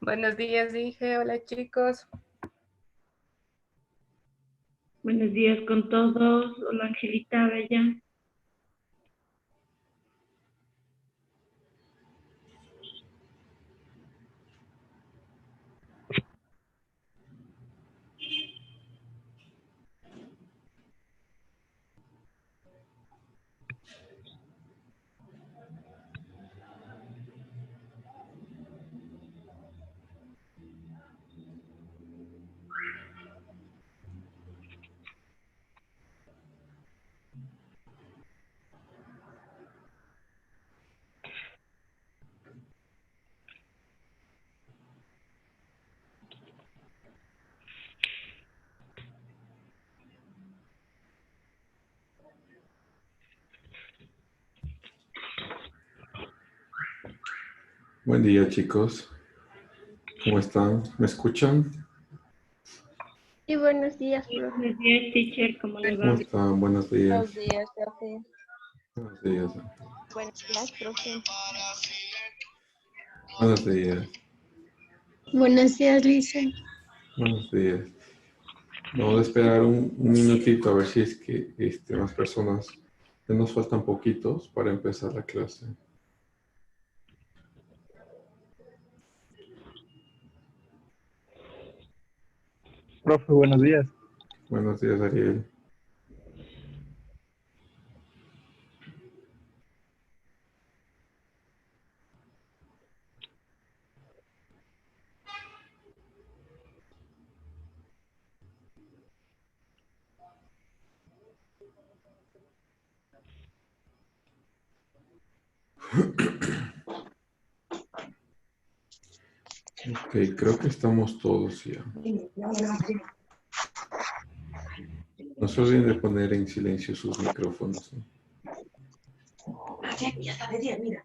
Buenos días, dije. Hola, chicos. Buenos días con todos. Hola, Angelita, Bella. Buen día, chicos. ¿Cómo están? ¿Me escuchan? Y buenos días, profe. Buenos días, teacher. ¿Cómo le ¿Cómo va? están? Buenos días. Buenos días, profe. Buenos días. Buenos días, profe. Buenos días. Buenos días, Lisa. Buenos días. Vamos a esperar un minutito a ver si es que más personas. Ya nos faltan poquitos para empezar la clase. Profe, buenos días. Buenos días, Ariel. Ok, creo que estamos todos ya. No se olviden de poner en silencio sus micrófonos, ¿no? Ya está de día, mira.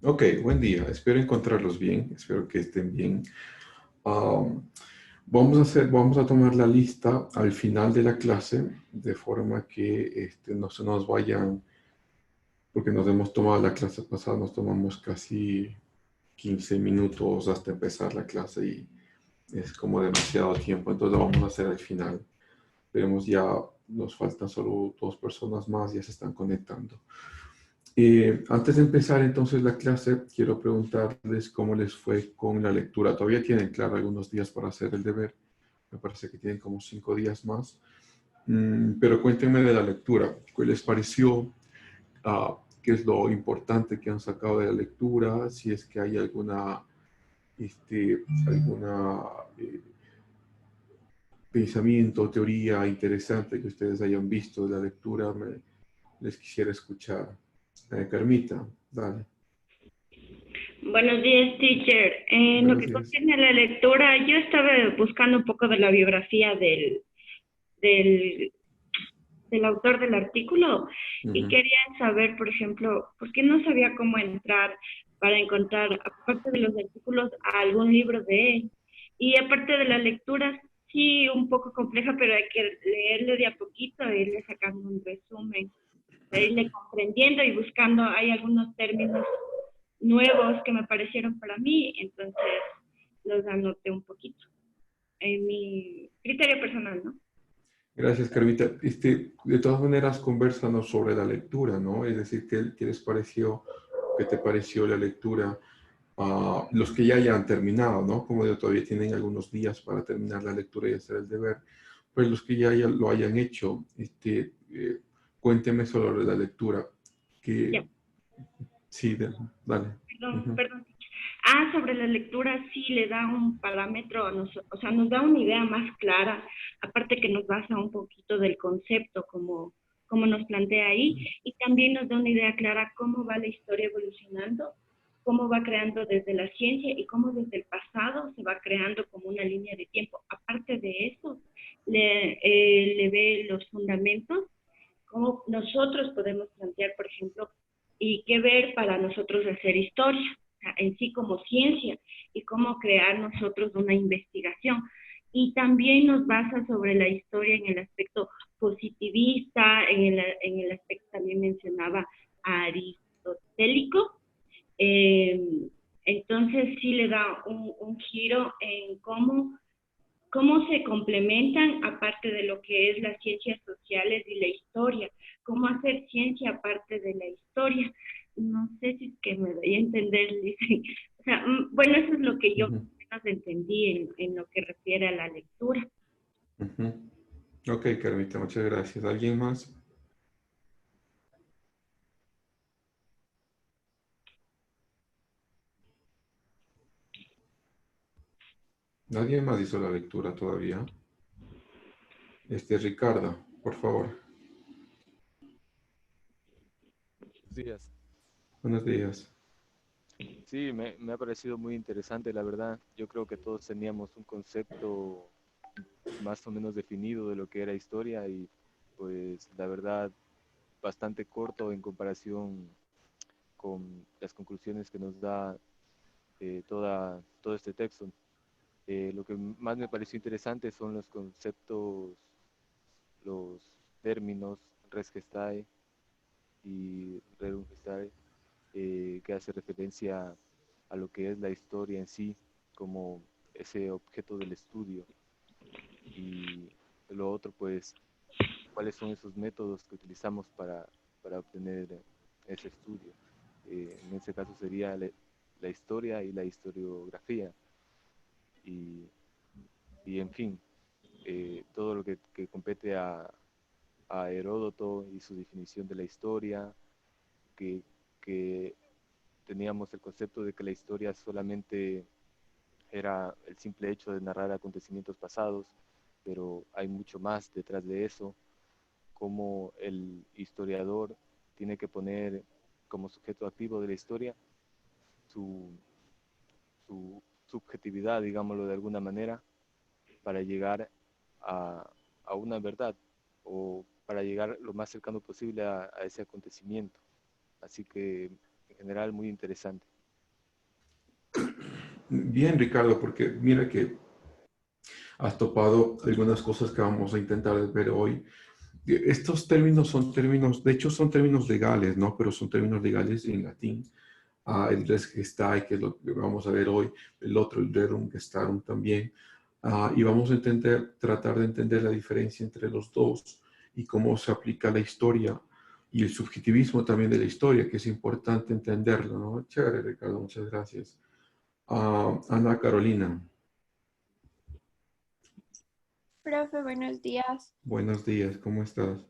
Ok, buen día. Espero encontrarlos bien. Espero que estén bien. Vamos a tomar la lista al final de la clase, de forma que no se nos vayan, porque nos hemos tomado la clase pasada, nos tomamos casi 15 minutos hasta empezar la clase y es como demasiado tiempo, entonces lo vamos a hacer al final. Veremos, ya nos faltan solo 2 personas más, ya se están conectando. Antes de empezar entonces la clase, quiero preguntarles cómo les fue con la lectura. Todavía tienen, claro, algunos días para hacer el deber. Me parece que tienen como 5 días más. Pero cuéntenme de la lectura. ¿Qué les pareció? ¿Qué es lo importante que han sacado de la lectura? Si es que hay alguna pensamiento, teoría interesante que ustedes hayan visto de la lectura, les quisiera escuchar. Carmita, dale. Buenos días, teacher. En lo Buenos que días. contiene la lectura, yo estaba buscando un poco de la biografía del, del autor del artículo y quería saber, por ejemplo, por qué no sabía cómo entrar para encontrar, aparte de los artículos, algún libro de él. Y aparte de la lectura, sí, un poco compleja, pero hay que leerle de a poquito e irle sacando un resumen, e irle comprendiendo y buscando. Hay algunos términos nuevos que me parecieron para mí, entonces los anoté un poquito en mi criterio personal, ¿no? Gracias, Carmita. De todas maneras, conversanos sobre la lectura, ¿no? Es decir, ¿qué les pareció, qué te pareció la lectura? Los que ya hayan terminado, ¿no? Como yo todavía tienen algunos días para terminar la lectura y hacer el deber, pues los que ya lo hayan hecho, cuénteme sobre la lectura. Ya. Sí, dale. Perdón. Sobre la lectura sí le da un parámetro, o sea, nos da una idea más clara, aparte que nos basa un poquito del concepto como nos plantea ahí, y también nos da una idea clara cómo va la historia evolucionando cómo va creando desde la ciencia y cómo desde el pasado se va creando como una línea de tiempo. Aparte de eso, le ve los fundamentos, cómo nosotros podemos plantear, por ejemplo, y qué ver para nosotros hacer historia, o sea, en sí como ciencia, y cómo crear nosotros una investigación. Y también nos basa sobre la historia en el aspecto positivista, en el aspecto también mencionaba aristotélico. Entonces sí le da un giro en cómo se complementan aparte de lo que es las ciencias sociales y la historia, cómo hacer ciencia aparte de la historia. No sé si es que me doy a entender, Lizy. O sea, bueno, eso es lo que yo menos entendí en lo que refiere a la lectura. Ok, Carmita, muchas gracias. ¿Alguien más? Nadie más hizo la lectura todavía. Ricardo, por favor. Buenos días. Buenos días. Sí, me ha parecido muy interesante, la verdad. Yo creo que todos teníamos un concepto más o menos definido de lo que era historia y pues la verdad bastante corto en comparación con las conclusiones que nos da todo este texto. Lo que más me pareció interesante son los conceptos, los términos res gestae y rerum gestae, que hace referencia a lo que es la historia en sí, como ese objeto del estudio. Y lo otro, pues, cuáles son esos métodos que utilizamos para obtener ese estudio. En ese caso sería la historia y la historiografía. Y, y en fin, todo lo que compete a Heródoto y su definición de la historia, que teníamos el concepto de que la historia solamente era el simple hecho de narrar acontecimientos pasados, pero hay mucho más detrás de eso, como el historiador tiene que poner como sujeto activo de la historia su, su subjetividad, digámoslo de alguna manera, para llegar a una verdad o para llegar lo más cercano posible a ese acontecimiento. Así que en general muy interesante. Bien, Ricardo, porque mira que has topado algunas cosas que vamos a intentar ver hoy. Estos términos son términos, de hecho son términos legales, ¿no? Pero son términos legales en latín. El res gestae, que es lo que vamos a ver hoy, el otro, el rerum gestarum también. Y vamos a tratar de entender la diferencia entre los dos y cómo se aplica la historia y el subjetivismo también de la historia, que es importante entenderlo, ¿no? Chévere, Ricardo, muchas gracias. Ana Carolina. Profe, buenos días. Buenos días, ¿cómo estás?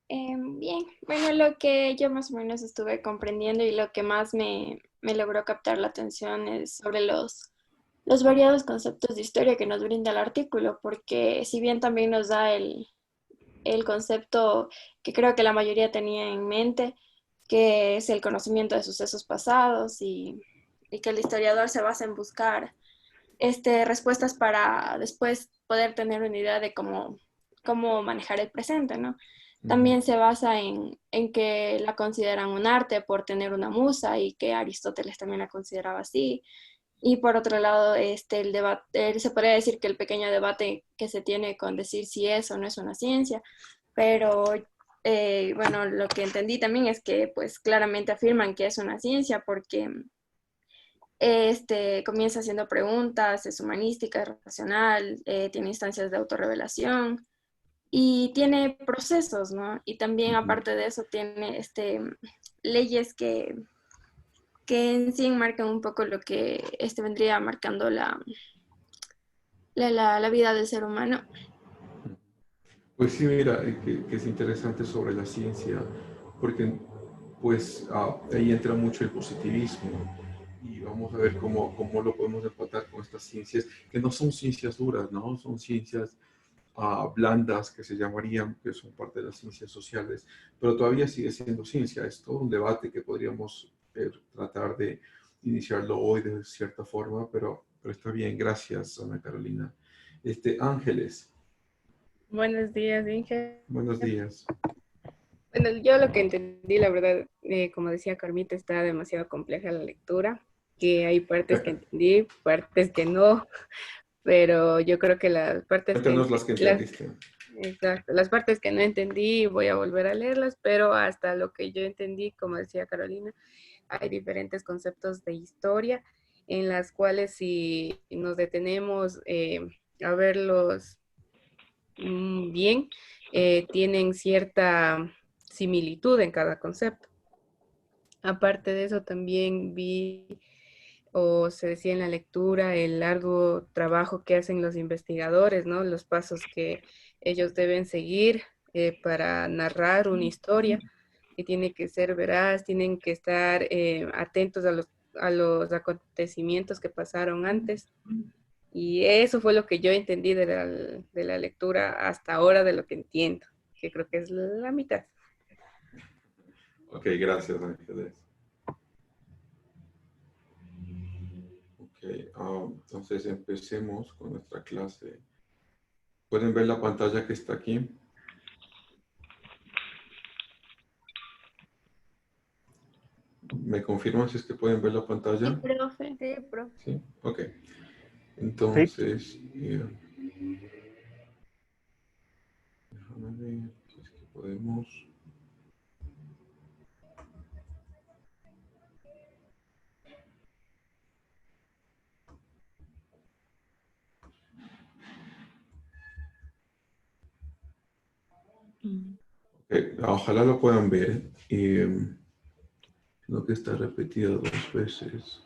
Bien, bueno, lo que yo más o menos estuve comprendiendo y lo que más me logró captar la atención es sobre los variados conceptos de historia que nos brinda el artículo, porque si bien también nos da el concepto que creo que la mayoría tenía en mente, que es el conocimiento de sucesos pasados y que el historiador se basa en buscar respuestas para después poder tener una idea de cómo manejar el presente, ¿no? También se basa en que la consideran un arte por tener una musa y que Aristóteles también la consideraba así. Y por otro lado, el debate, se podría decir que el pequeño debate que se tiene con decir si es o no es una ciencia, pero bueno, lo que entendí también es que pues claramente afirman que es una ciencia porque comienza haciendo preguntas, es humanística, es racional, tiene instancias de autorrevelación y tiene procesos, ¿no? Y también aparte de eso tiene leyes que en sí enmarcan un poco lo que vendría marcando la vida del ser humano. Pues sí, mira, que es interesante sobre la ciencia, porque pues ahí entra mucho el positivismo y vamos a ver cómo lo podemos empatar con estas ciencias, que no son ciencias duras, ¿no? Son ciencias blandas que se llamarían, que son parte de las ciencias sociales, pero todavía sigue siendo ciencia. Es todo un debate que podríamos tratar iniciarlo hoy de cierta forma, pero está bien. Gracias, Ana Carolina. Ángeles, Buenos días, Inge. buenos días. Bueno, yo lo que entendí, la verdad, como decía Carmita, está demasiado compleja la lectura, que hay partes que entendí, partes que no, pero yo creo que las partes Cuéntanos las que entendiste. exacto, las partes que no entendí voy a volver a leerlas, pero hasta lo que yo entendí, como decía Carolina, hay diferentes conceptos de historia en las cuales si nos detenemos a verlos bien, tienen cierta similitud en cada concepto. Aparte de eso, también vi o se decía en la lectura el largo trabajo que hacen los investigadores, ¿no? Los pasos que ellos deben seguir para narrar una historia, que tiene que ser veraz, tienen que estar atentos a los acontecimientos que pasaron antes. Y eso fue lo que yo entendí de la lectura hasta ahora de lo que entiendo, que creo que es la mitad. Ok, gracias, Ángeles. Ok, entonces empecemos con nuestra clase. ¿Pueden ver la pantalla que está aquí? ¿Me confirman si es que pueden ver la pantalla? Sí, profe. Sí, profe. Sí, ok. Entonces, déjame ver si es que podemos. Ojalá lo puedan ver. Lo que está repetido 2 veces.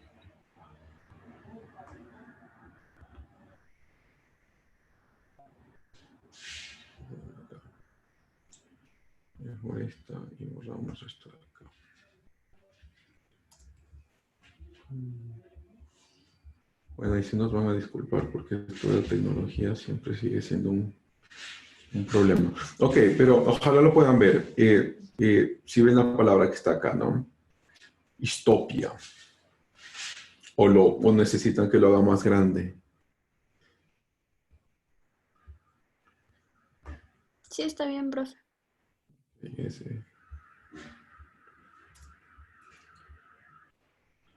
Dejo esta y borramos esto de acá. Bueno, y si nos van a disculpar porque esto de la tecnología siempre sigue siendo un problema. Ok, pero ojalá lo puedan ver. Si ven la palabra que está acá, ¿no? Histopia. O necesitan que lo haga más grande. Sí, está bien, profe. Fíjense.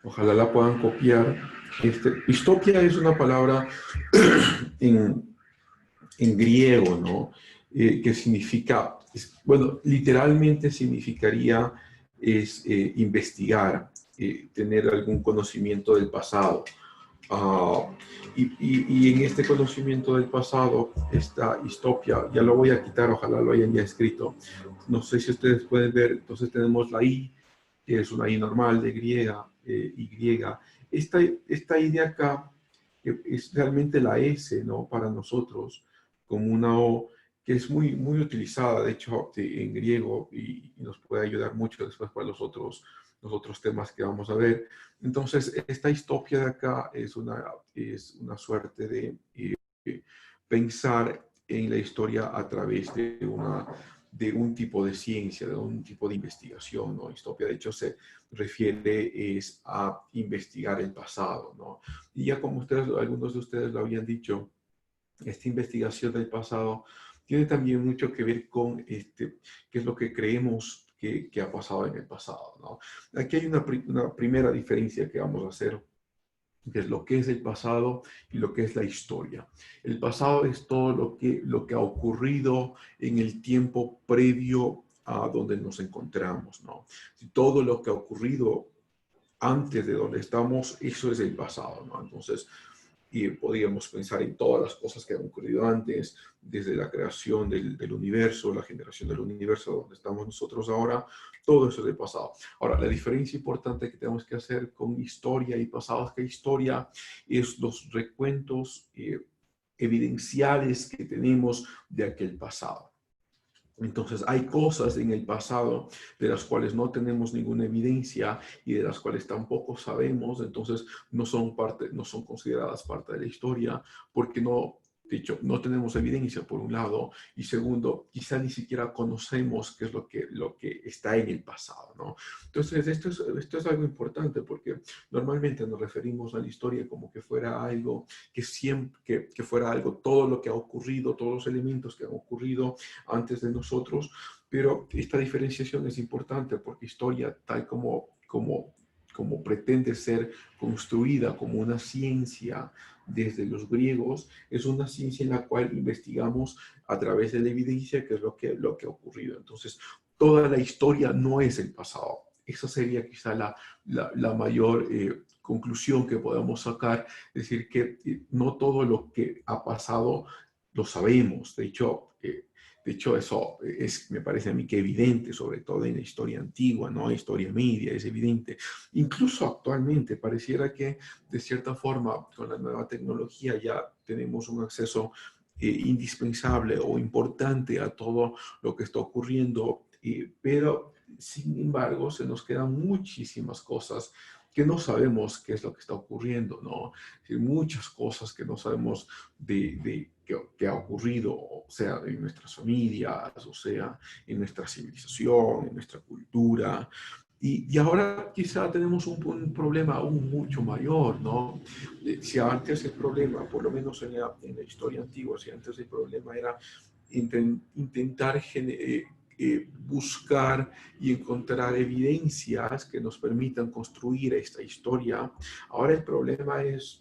Ojalá la puedan copiar. Histopia es una palabra en griego, ¿no? Que significa, bueno, literalmente significaría investigar, tener algún conocimiento del pasado. Y en este conocimiento del pasado, esta histopia, ya lo voy a quitar, ojalá lo hayan ya escrito. No sé si ustedes pueden ver, entonces tenemos la I, que es una I normal de griega, Y. Esta I de acá es realmente la S, ¿no? Para nosotros, como una O, que es muy, muy utilizada, de hecho, en griego y nos puede ayudar mucho después para los otros temas que vamos a ver. Entonces, esta histopia de acá es una suerte de pensar en la historia a través de un tipo de ciencia, de un tipo de investigación, ¿no? Histopia, de hecho, se refiere a investigar el pasado, ¿no? Y ya como algunos de ustedes lo habían dicho, esta investigación del pasado tiene también mucho que ver con qué es lo que creemos que ha pasado en el pasado, ¿no? Aquí hay una primera diferencia que vamos a hacer, que es lo que es el pasado y lo que es la historia. El pasado es todo lo que ha ocurrido en el tiempo previo a donde nos encontramos, ¿no? Todo lo que ha ocurrido antes de donde estamos, eso es el pasado, ¿no? Entonces, y podríamos pensar en todas las cosas que han ocurrido antes, desde la creación del universo, la generación del universo, donde estamos nosotros ahora, todo eso es del pasado. Ahora, la diferencia importante que tenemos que hacer con historia y pasado es que historia es los recuentos evidenciales que tenemos de aquel pasado. Entonces, hay cosas en el pasado de las cuales no tenemos ninguna evidencia y de las cuales tampoco sabemos, entonces no son consideradas parte de la historia porque no de hecho, no tenemos evidencia por un lado, y segundo, quizá ni siquiera conocemos qué es lo que está en el pasado, ¿no? Entonces, esto es algo importante porque normalmente nos referimos a la historia como que fuera algo que siempre, que fuera algo, todo lo que ha ocurrido, todos los elementos que han ocurrido antes de nosotros, pero esta diferenciación es importante porque historia, tal como pretende ser construida como una ciencia desde los griegos, es una ciencia en la cual investigamos a través de la evidencia qué es lo que ha ocurrido. Entonces, toda la historia no es el pasado. Esa sería quizá la mayor conclusión que podamos sacar, es decir, que no todo lo que ha pasado lo sabemos. De hecho, eso me parece a mí que evidente, sobre todo en la historia antigua, ¿no? Historia media, es evidente. Incluso actualmente pareciera que, de cierta forma, con la nueva tecnología ya tenemos un acceso indispensable o importante a todo lo que está ocurriendo, pero sin embargo se nos quedan muchísimas cosas que no sabemos qué es lo que está ocurriendo, ¿no? Es decir, muchas cosas que no sabemos que ha ocurrido, o sea, en nuestras familias, o sea, en nuestra civilización, en nuestra cultura. Y ahora quizá tenemos un problema aún mucho mayor, ¿no? Si antes el problema, por lo menos en la historia antigua, si antes el problema era intentar buscar y encontrar evidencias que nos permitan construir esta historia, ahora el problema es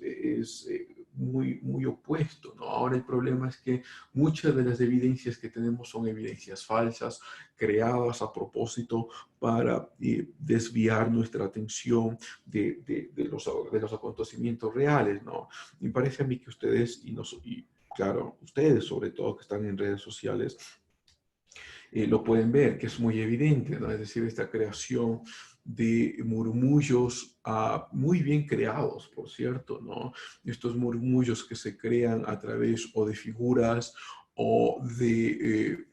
muy opuesto, ¿no? Ahora el problema es que muchas de las evidencias que tenemos son evidencias falsas, creadas a propósito para desviar nuestra atención de los acontecimientos reales, ¿no? Me parece a mí que ustedes, y claro, ustedes sobre todo que están en redes sociales, lo pueden ver, que es muy evidente, ¿no? Es decir, esta creación de murmullos muy bien creados, por cierto, ¿no? Estos murmullos que se crean a través o de figuras o de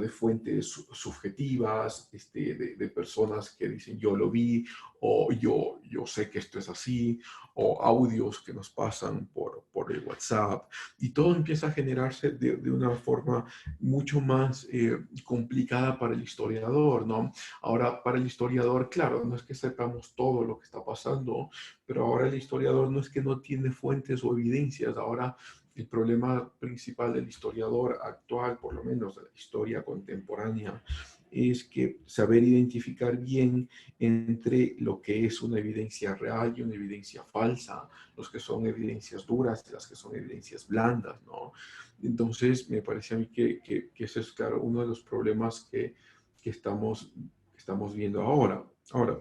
fuentes subjetivas, de personas que dicen yo lo vi, o yo sé que esto es así, o audios que nos pasan por el WhatsApp, y todo empieza a generarse de una forma mucho más complicada para el historiador, ¿no? Ahora, para el historiador, claro, no es que sepamos todo lo que está pasando, pero ahora el historiador no es que no tiene fuentes o evidencias, ahora el problema principal del historiador actual, por lo menos de la historia contemporánea, es que saber identificar bien entre lo que es una evidencia real y una evidencia falsa, los que son evidencias duras y las que son evidencias blandas, ¿no? Entonces, me parece a mí que ese es, claro, uno de los problemas que estamos viendo ahora. Ahora,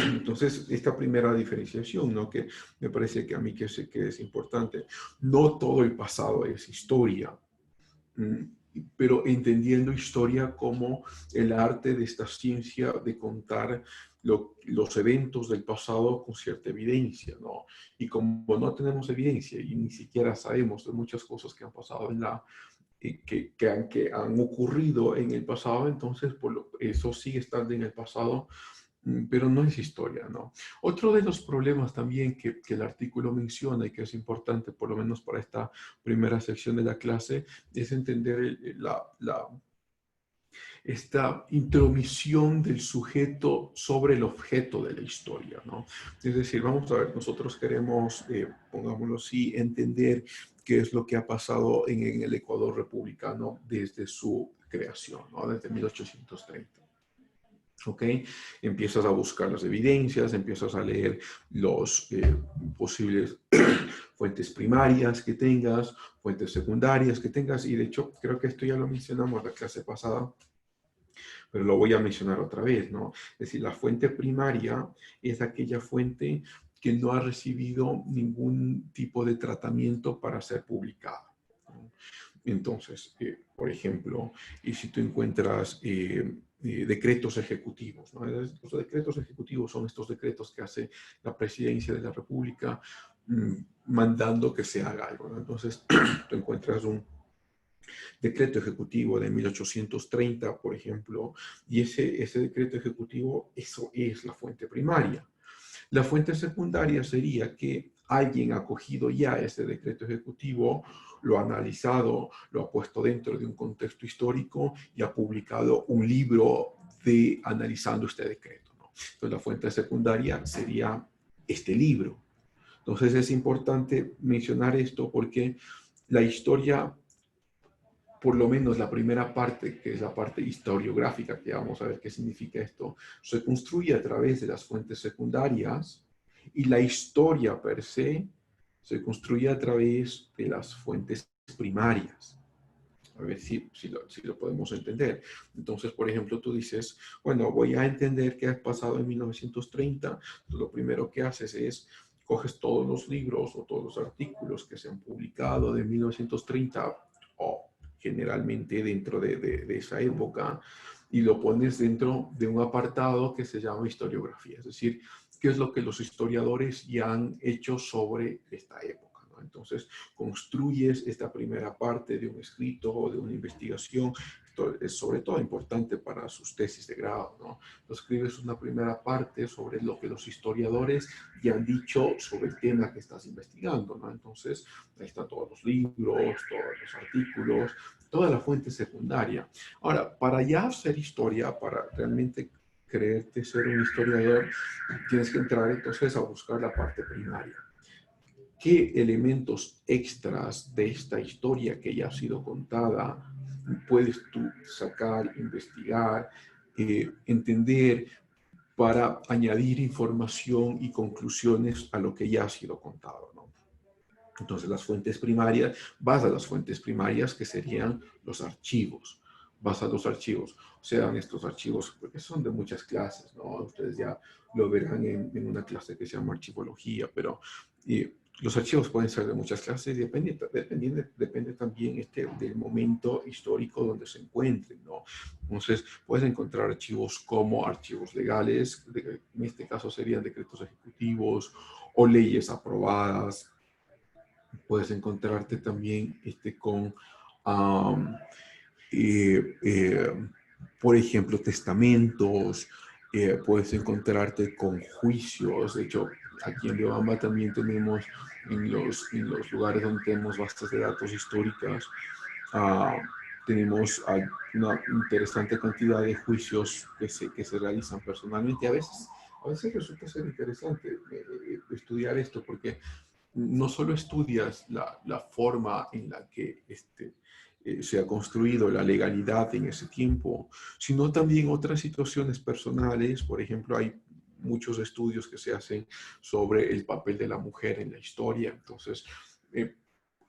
entonces, esta primera diferenciación, ¿no? Que me parece que a mí que es importante. No todo el pasado es historia, pero entendiendo historia como el arte de esta ciencia de contar los eventos del pasado con cierta evidencia, ¿no? Y como no tenemos evidencia y ni siquiera sabemos de muchas cosas que han pasado que han ocurrido en el pasado, entonces eso sigue estando en el pasado, pero no es historia, ¿no? Otro de los problemas también que el artículo menciona y que es importante, por lo menos para esta primera sección de la clase, es entender esta intromisión del sujeto sobre el objeto de la historia, ¿no? Es decir, vamos a ver, nosotros queremos, pongámoslo así, entender qué es lo que ha pasado en el Ecuador republicano desde su creación, ¿no? Desde 1830. ¿Ok? Empiezas a buscar las evidencias, empiezas a leer los posibles fuentes primarias que tengas, fuentes secundarias que tengas, y de hecho creo que esto ya lo mencionamos en la clase pasada, pero lo voy a mencionar otra vez, ¿no? Es decir, la fuente primaria es aquella fuente que no ha recibido ningún tipo de tratamiento para ser publicada, ¿no? Entonces, por ejemplo, si tú encuentras decretos ejecutivos, ¿no? Los decretos ejecutivos son estos decretos que hace la Presidencia de la República mandando que se haga algo, ¿no? Entonces, tú encuentras un decreto ejecutivo de 1830, por ejemplo, y ese decreto ejecutivo, eso es la fuente primaria. La fuente secundaria sería que alguien ha cogido ya ese decreto ejecutivo, lo ha analizado, lo ha puesto dentro de un contexto histórico y ha publicado un libro analizando este decreto, ¿no? Entonces la fuente secundaria sería este libro. Entonces es importante mencionar esto porque la historia, por lo menos la primera parte, que es la parte historiográfica, que vamos a ver qué significa esto, se construye a través de las fuentes secundarias y la historia per se se construye a través de las fuentes primarias. A ver si lo podemos entender. Entonces, por ejemplo, tú dices, bueno, voy a entender qué ha pasado en 1930. Entonces, lo primero que haces es, coges todos los libros o todos los artículos que se han publicado de 1930 o generalmente dentro de esa época y lo pones dentro de un apartado que se llama historiografía. Es decir, qué es lo que los historiadores ya han hecho sobre esta época. Entonces, construyes esta primera parte de un escrito o de una investigación. Esto es sobre todo importante para sus tesis de grado, ¿no? Escribes una primera parte sobre lo que los historiadores ya han dicho sobre el tema que estás investigando, ¿no? Entonces, ahí están todos los libros, todos los artículos, toda la fuente secundaria. Ahora, para ya hacer historia, para realmente creerte ser un historiador, tienes que entrar entonces a buscar la parte primaria. ¿Qué elementos extras de esta historia que ya ha sido contada puedes tú sacar, investigar, entender para añadir información y conclusiones a lo que ya ha sido contado, ¿no? Entonces, las fuentes primarias, vas a las fuentes primarias que serían los archivos. Vas a los archivos, sean estos archivos, porque son de muchas clases, ¿no? Ustedes ya lo verán en una clase que se llama archivología, pero los archivos pueden ser de muchas clases y depende también del momento histórico donde se encuentren, ¿no? Entonces, puedes encontrar archivos como archivos legales, en este caso serían decretos ejecutivos o leyes aprobadas. Puedes encontrarte también con, por ejemplo, testamentos, puedes encontrarte con juicios. De hecho, aquí en Riobamba también tenemos en los lugares donde tenemos bases de datos históricas, tenemos una interesante cantidad de juicios que se realizan personalmente. A veces resulta ser interesante estudiar esto porque no solo estudias la forma en la que se ha construido la legalidad en ese tiempo, sino también otras situaciones personales. Por ejemplo, hay muchos estudios que se hacen sobre el papel de la mujer en la historia. Entonces,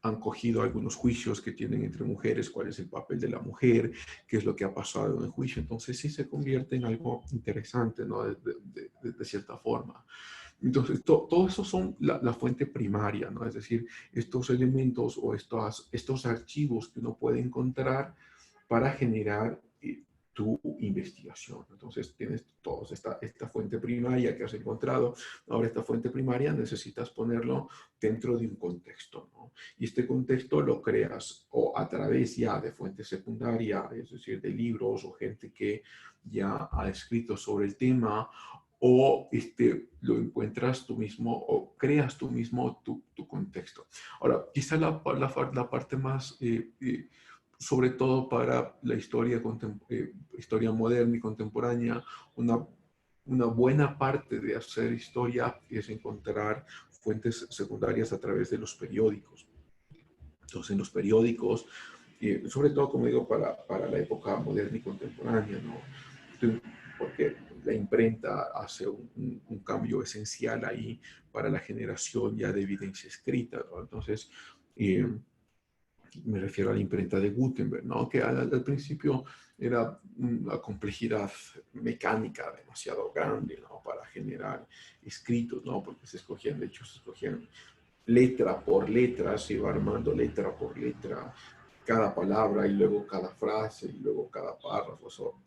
han cogido algunos juicios que tienen entre mujeres, cuál es el papel de la mujer, qué es lo que ha pasado en el juicio. Entonces, sí se convierte en algo interesante, ¿no? De cierta forma. Entonces, todo eso son la fuente primaria, ¿no? Es decir, estos elementos o estos archivos que uno puede encontrar para generar tu investigación. Entonces, tienes toda esta fuente primaria que has encontrado. Ahora, esta fuente primaria necesitas ponerlo dentro de un contexto, ¿no? Y este contexto lo creas o a través ya de fuente secundaria, es decir, de libros o gente que ya ha escrito sobre el tema, o lo encuentras tú mismo o creas tú mismo tu contexto. Ahora, quizá la parte más, sobre todo para la historia moderna y contemporánea, una buena parte de hacer historia es encontrar fuentes secundarias a través de los periódicos. Entonces, en los periódicos, sobre todo, como digo, para la época moderna y contemporánea, ¿no? Porque la imprenta hace un cambio esencial ahí para la generación ya de evidencia escrita, ¿no? Entonces, me refiero a la imprenta de Gutenberg, ¿no? Que al principio era una complejidad mecánica demasiado grande, ¿no? Para generar escritos, ¿no? Porque se escogían letra por letra, se iba armando letra por letra cada palabra y luego cada frase y luego cada párrafo. Eso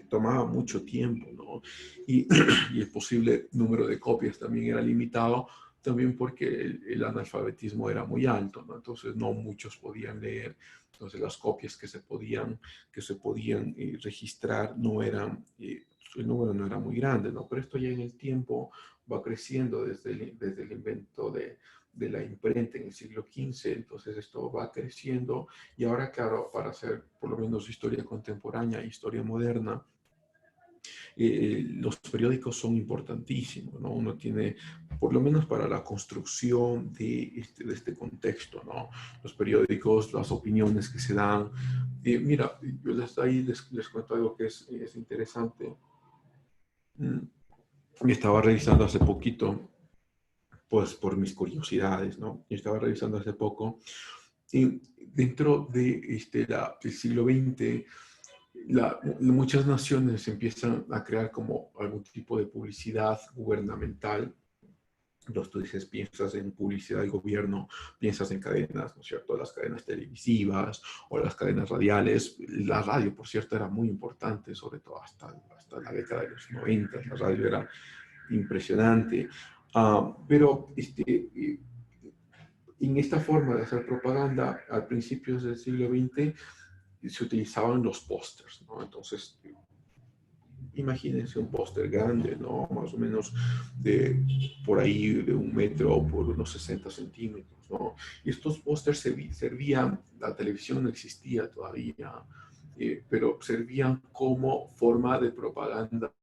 tomaba mucho tiempo, ¿no? Y el posible número de copias también era limitado, también porque el analfabetismo era muy alto, ¿no? Entonces no muchos podían leer. Entonces las copias que se podían registrar no eran, el número no era muy grande, ¿no? Pero esto ya en el tiempo va creciendo desde el invento de la imprenta en el siglo XV, entonces esto va creciendo y ahora, claro, para hacer por lo menos historia contemporánea, historia moderna, los periódicos son importantísimos, ¿no? Uno tiene, por lo menos para la construcción de este contexto, ¿no? Los periódicos, las opiniones que se dan. Mira, yo les cuento algo que es interesante. Me estaba revisando hace poquito, pues por mis curiosidades, ¿no? Yo estaba revisando hace poco, y dentro del siglo XX, muchas naciones empiezan a crear como algún tipo de publicidad gubernamental. Entonces tú dices, piensas en publicidad del gobierno, piensas en cadenas, ¿no es cierto? Las cadenas televisivas o las cadenas radiales. La radio, por cierto, era muy importante, sobre todo hasta la década de los 90. La radio era impresionante. Pero en esta forma de hacer propaganda, a principios del siglo XX, se utilizaban los pósters, ¿no? Entonces, imagínense un póster grande, ¿no? Más o menos por ahí de 1 metro por unos 60 centímetros, ¿no? Y estos pósters servían, la televisión no existía todavía, pero servían como forma de propaganda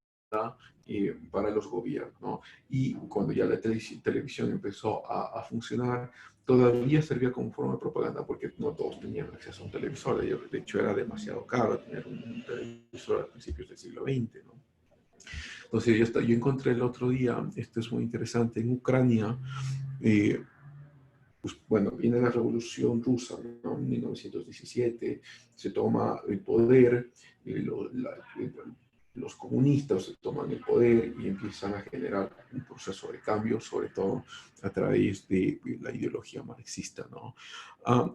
para los gobiernos, ¿no? Y cuando ya la televisión empezó a funcionar, todavía servía como forma de propaganda porque no todos tenían acceso a un televisor. De hecho, era demasiado caro tener un televisor a principios del siglo XX, ¿no? Entonces, yo encontré el otro día, esto es muy interesante, en Ucrania, pues, bueno, viene la Revolución Rusa, ¿no? En 1917 se toma el poder, los comunistas se toman el poder y empiezan a generar un proceso de cambio, sobre todo a través de la ideología marxista, ¿no?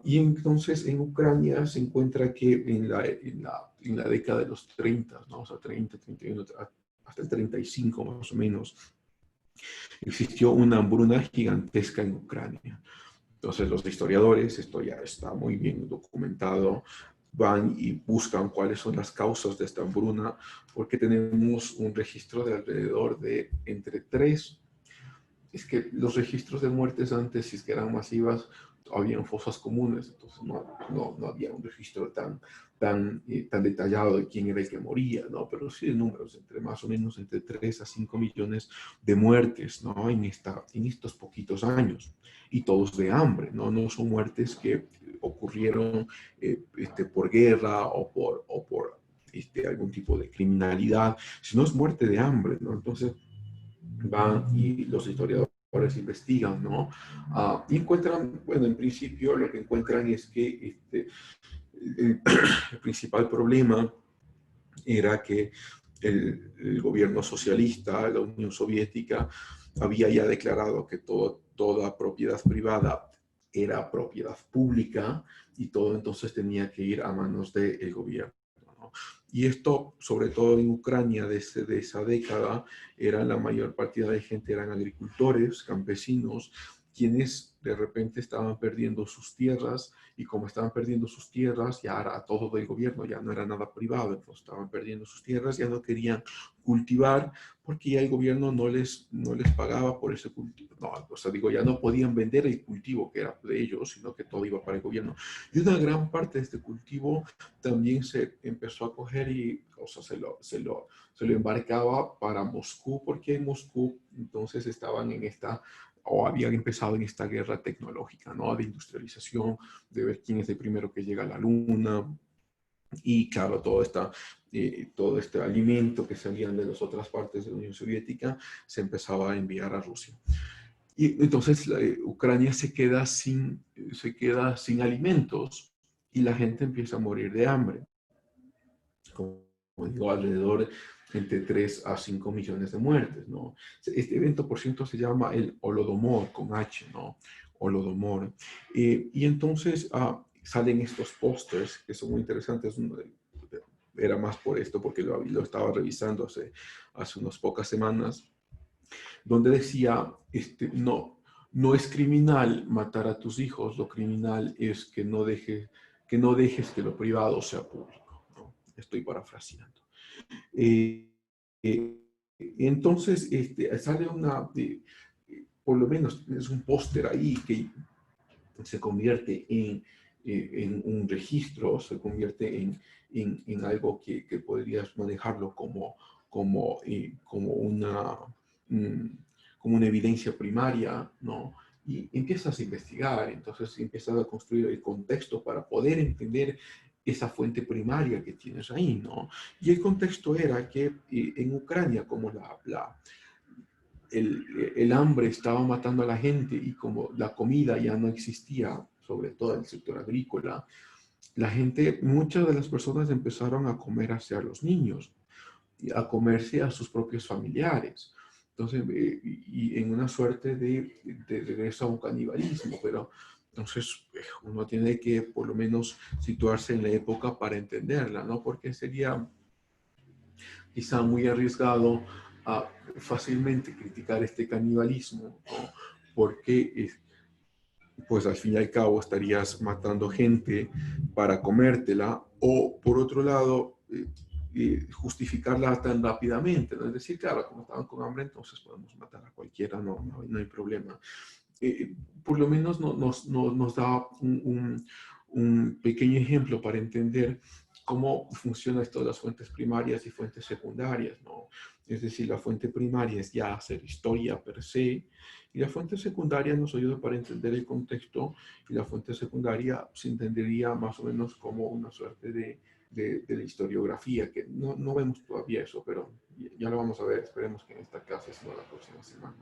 Y entonces en Ucrania se encuentra que en la década de los 30, ¿no? O sea, 30, 31, hasta el 35 más o menos, existió una hambruna gigantesca en Ucrania. Entonces los historiadores, esto ya está muy bien documentado, van y buscan cuáles son las causas de esta hambruna, porque tenemos un registro de alrededor de entre 3. Es que los registros de muertes antes, si es que eran masivas, habían fosas comunes, entonces no había un registro tan detallado de quién era el que moría, ¿no? Pero sí de números, más o menos entre 3 a 5 millones de muertes, ¿no? En estos poquitos años, y todos de hambre, ¿no? No son muertes que ocurrieron por guerra o por algún tipo de criminalidad, sino es muerte de hambre, ¿no? Entonces van y los historiadores investigan, ¿no? Y encuentran, bueno, en principio lo que encuentran es que el principal problema era que el gobierno socialista, la Unión Soviética, había ya declarado que toda propiedad privada era propiedad pública y todo entonces tenía que ir a manos del gobierno, ¿no? Y esto, sobre todo en Ucrania, de esa década, la mayor partida de gente eran agricultores, campesinos, quienes de repente estaban perdiendo sus tierras, y como estaban perdiendo sus tierras, ya era todo del gobierno, ya no era nada privado, entonces estaban perdiendo sus tierras, ya no querían cultivar, porque ya el gobierno no les pagaba por ese cultivo. No, o sea, digo, ya no podían vender el cultivo que era de ellos, sino que todo iba para el gobierno. Y una gran parte de este cultivo también se empezó a coger y, o sea, se lo embarcaba para Moscú, porque en Moscú entonces estaban o habían empezado en esta guerra tecnológica, ¿no? De industrialización, de ver quién es el primero que llega a la luna. Y claro, todo este alimento que salían de las otras partes de la Unión Soviética se empezaba a enviar a Rusia. Y entonces Ucrania se queda sin alimentos y la gente empieza a morir de hambre. Como digo, alrededor entre 3 a 5 millones de muertes, ¿no? Este evento, por cierto, se llama el Holodomor, con H, ¿no? Holodomor. Y entonces salen estos pósters que son muy interesantes. Era más por esto, porque lo estaba revisando hace unas pocas semanas, donde decía, no es criminal matar a tus hijos, lo criminal es que no dejes que no dejes que lo privado sea público, ¿no? Estoy parafraseando. Eh, eh, entonces, sale por lo menos es un póster ahí que se convierte en un registro, se convierte en algo que podrías manejarlo como mm, como una evidencia primaria, ¿no? Y empiezas a investigar, entonces empiezas a construir el contexto para poder entender esa fuente primaria que tienes ahí, ¿no? Y el contexto era que en Ucrania, como el hambre estaba matando a la gente y como la comida ya no existía, sobre todo en el sector agrícola, la gente, muchas de las personas empezaron a comer hacia los niños, y a comerse a sus propios familiares. Entonces, y en una suerte de regreso a un canibalismo, pero entonces uno tiene que por lo menos situarse en la época para entenderla, ¿no? Porque sería quizá muy arriesgado a fácilmente criticar este canibalismo, ¿no? Porque pues al fin y al cabo estarías matando gente para comértela o por otro lado justificarla tan rápidamente, ¿no? Es decir, claro, como estaban con hambre, entonces podemos matar a cualquiera, no hay problema. Por lo menos nos da un pequeño ejemplo para entender cómo funciona esto de las fuentes primarias y fuentes secundarias, ¿no? Es decir, la fuente primaria es ya hacer historia per se, y la fuente secundaria nos ayuda para entender el contexto, y la fuente secundaria se entendería más o menos como una suerte de la historiografía, que no vemos todavía eso, pero ya lo vamos a ver, esperemos que en esta clase, sino la próxima semana.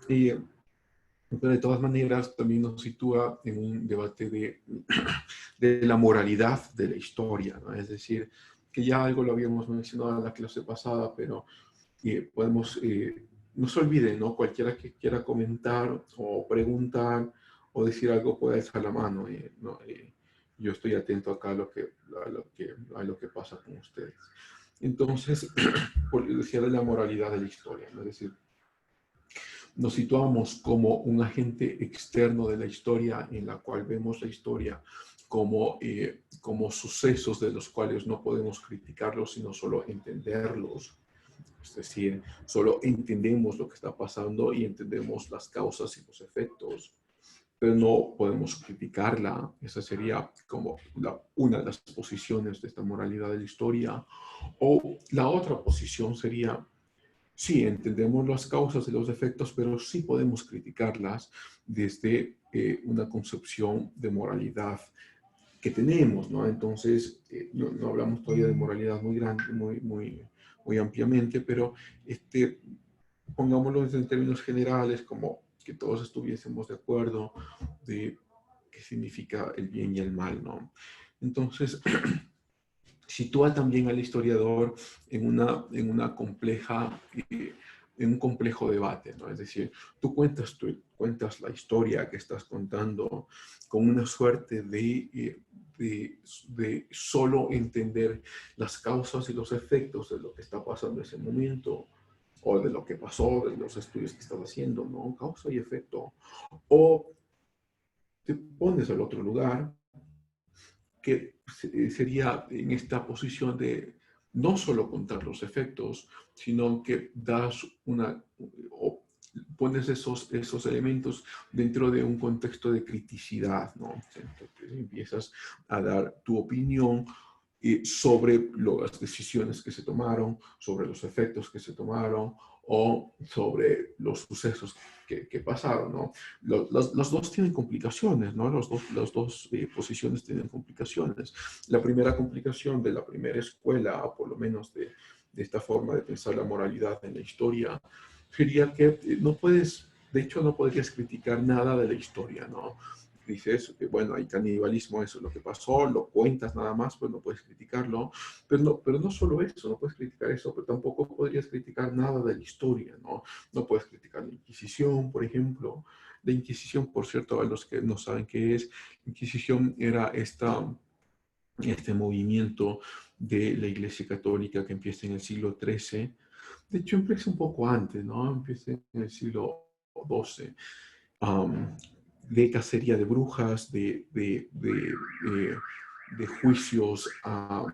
Pero de todas maneras también nos sitúa en un debate de la moralidad de la historia, ¿no? Es decir, que ya algo lo habíamos mencionado en la clase pasada, pero no se olviden, ¿no? Cualquiera que quiera comentar o preguntar o decir algo puede alzar la mano. ¿No? Yo estoy atento acá a lo que pasa con ustedes. Entonces, decía de la moralidad de la historia, ¿no? Es decir, nos situamos como un agente externo de la historia en la cual vemos la historia como sucesos de los cuales no podemos criticarlos, sino solo entenderlos. Es decir, solo entendemos lo que está pasando y entendemos las causas y los efectos, pero no podemos criticarla. Esa sería como una de las posiciones de esta moralidad de la historia. O la otra posición sería, sí, entendemos las causas y los efectos, pero sí podemos criticarlas desde una concepción de moralidad que tenemos, ¿no? Entonces, no hablamos todavía de moralidad muy grande, muy ampliamente, pero pongámoslo en términos generales, como que todos estuviésemos de acuerdo de qué significa el bien y el mal, ¿no? Entonces, sitúa también al historiador en una compleja, en un complejo debate, ¿no? Es decir, tú cuentas la historia que estás contando con una suerte de solo entender las causas y los efectos de lo que está pasando en ese momento, o de lo que pasó, de los estudios que estás haciendo, ¿no? Causa y efecto. O te pones al otro lugar, que sería en esta posición de no solo contar los efectos, sino que das o pones esos elementos dentro de un contexto de criticidad, ¿no? Entonces empiezas a dar tu opinión sobre las decisiones que se tomaron, sobre los efectos que se tomaron o sobre los sucesos que pasaron, ¿no? Los dos tienen complicaciones, ¿no? Las dos posiciones tienen complicaciones. La primera complicación de la primera escuela, o por lo menos de esta forma de pensar la moralidad en la historia, sería que de hecho no podrías criticar nada de la historia, ¿no? Dices, bueno, hay canibalismo, eso es lo que pasó, lo cuentas nada más, pues no puedes criticarlo, pero no solo eso, no puedes criticar eso, pero tampoco podrías criticar nada de la historia, ¿no? No puedes criticar la Inquisición, por ejemplo. La Inquisición, por cierto, a los que no saben qué es, la Inquisición era este movimiento de la Iglesia Católica que empieza en el siglo XIII. De hecho, empieza un poco antes, ¿no? Empieza en el siglo XII. de cacería de brujas, de juicios a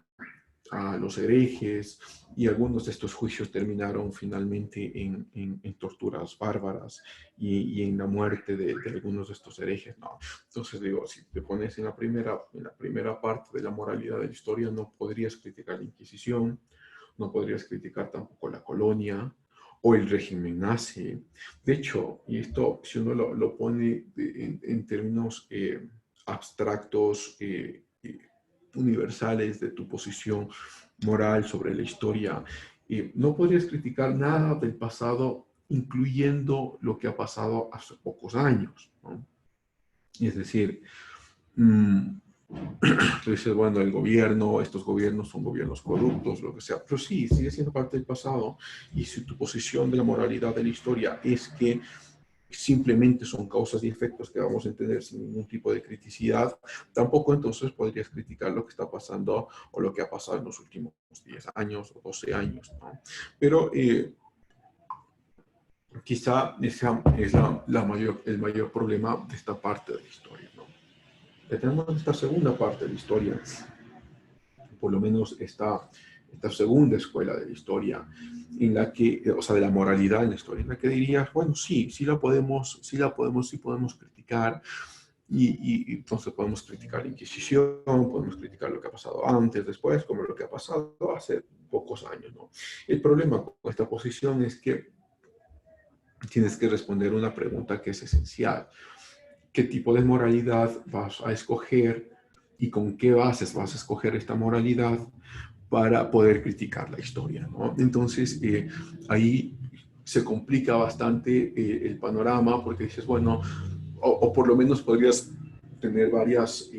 los herejes, y algunos de estos juicios terminaron finalmente en torturas bárbaras y en la muerte de algunos de estos herejes, ¿no? Entonces digo, si te pones en la primera parte de la moralidad de la historia, no podrías criticar la Inquisición, no podrías criticar tampoco la colonia o el régimen nazi. De hecho, y esto si uno lo pone en términos abstractos, universales de tu posición moral sobre la historia, no podrías criticar nada del pasado, incluyendo lo que ha pasado hace pocos años, ¿no? Es decir, tú dices, bueno, el gobierno, estos gobiernos son gobiernos corruptos, lo que sea, pero sí, sigue siendo parte del pasado, y si tu posición de la moralidad de la historia es que simplemente son causas y efectos que vamos a entender sin ningún tipo de criticidad, tampoco entonces podrías criticar lo que está pasando o lo que ha pasado en los últimos 10 años o 12 años, ¿no? Pero quizá ese es el mayor problema de esta parte de la historia, ¿no? Ya tenemos esta segunda parte de la historia, por lo menos esta segunda escuela de la historia, en la que, o sea, de la moralidad en la historia, en la que dirías, bueno, sí podemos criticar, y entonces podemos criticar la Inquisición, podemos criticar lo que ha pasado antes, después, como lo que ha pasado hace pocos años, ¿no? El problema con esta posición es que tienes que responder una pregunta que es esencial. ¿Qué tipo de moralidad vas a escoger y con qué bases vas a escoger esta moralidad para poder criticar la historia, ¿no? Entonces, ahí se complica bastante el panorama, porque dices, bueno, o por lo menos podrías tener varios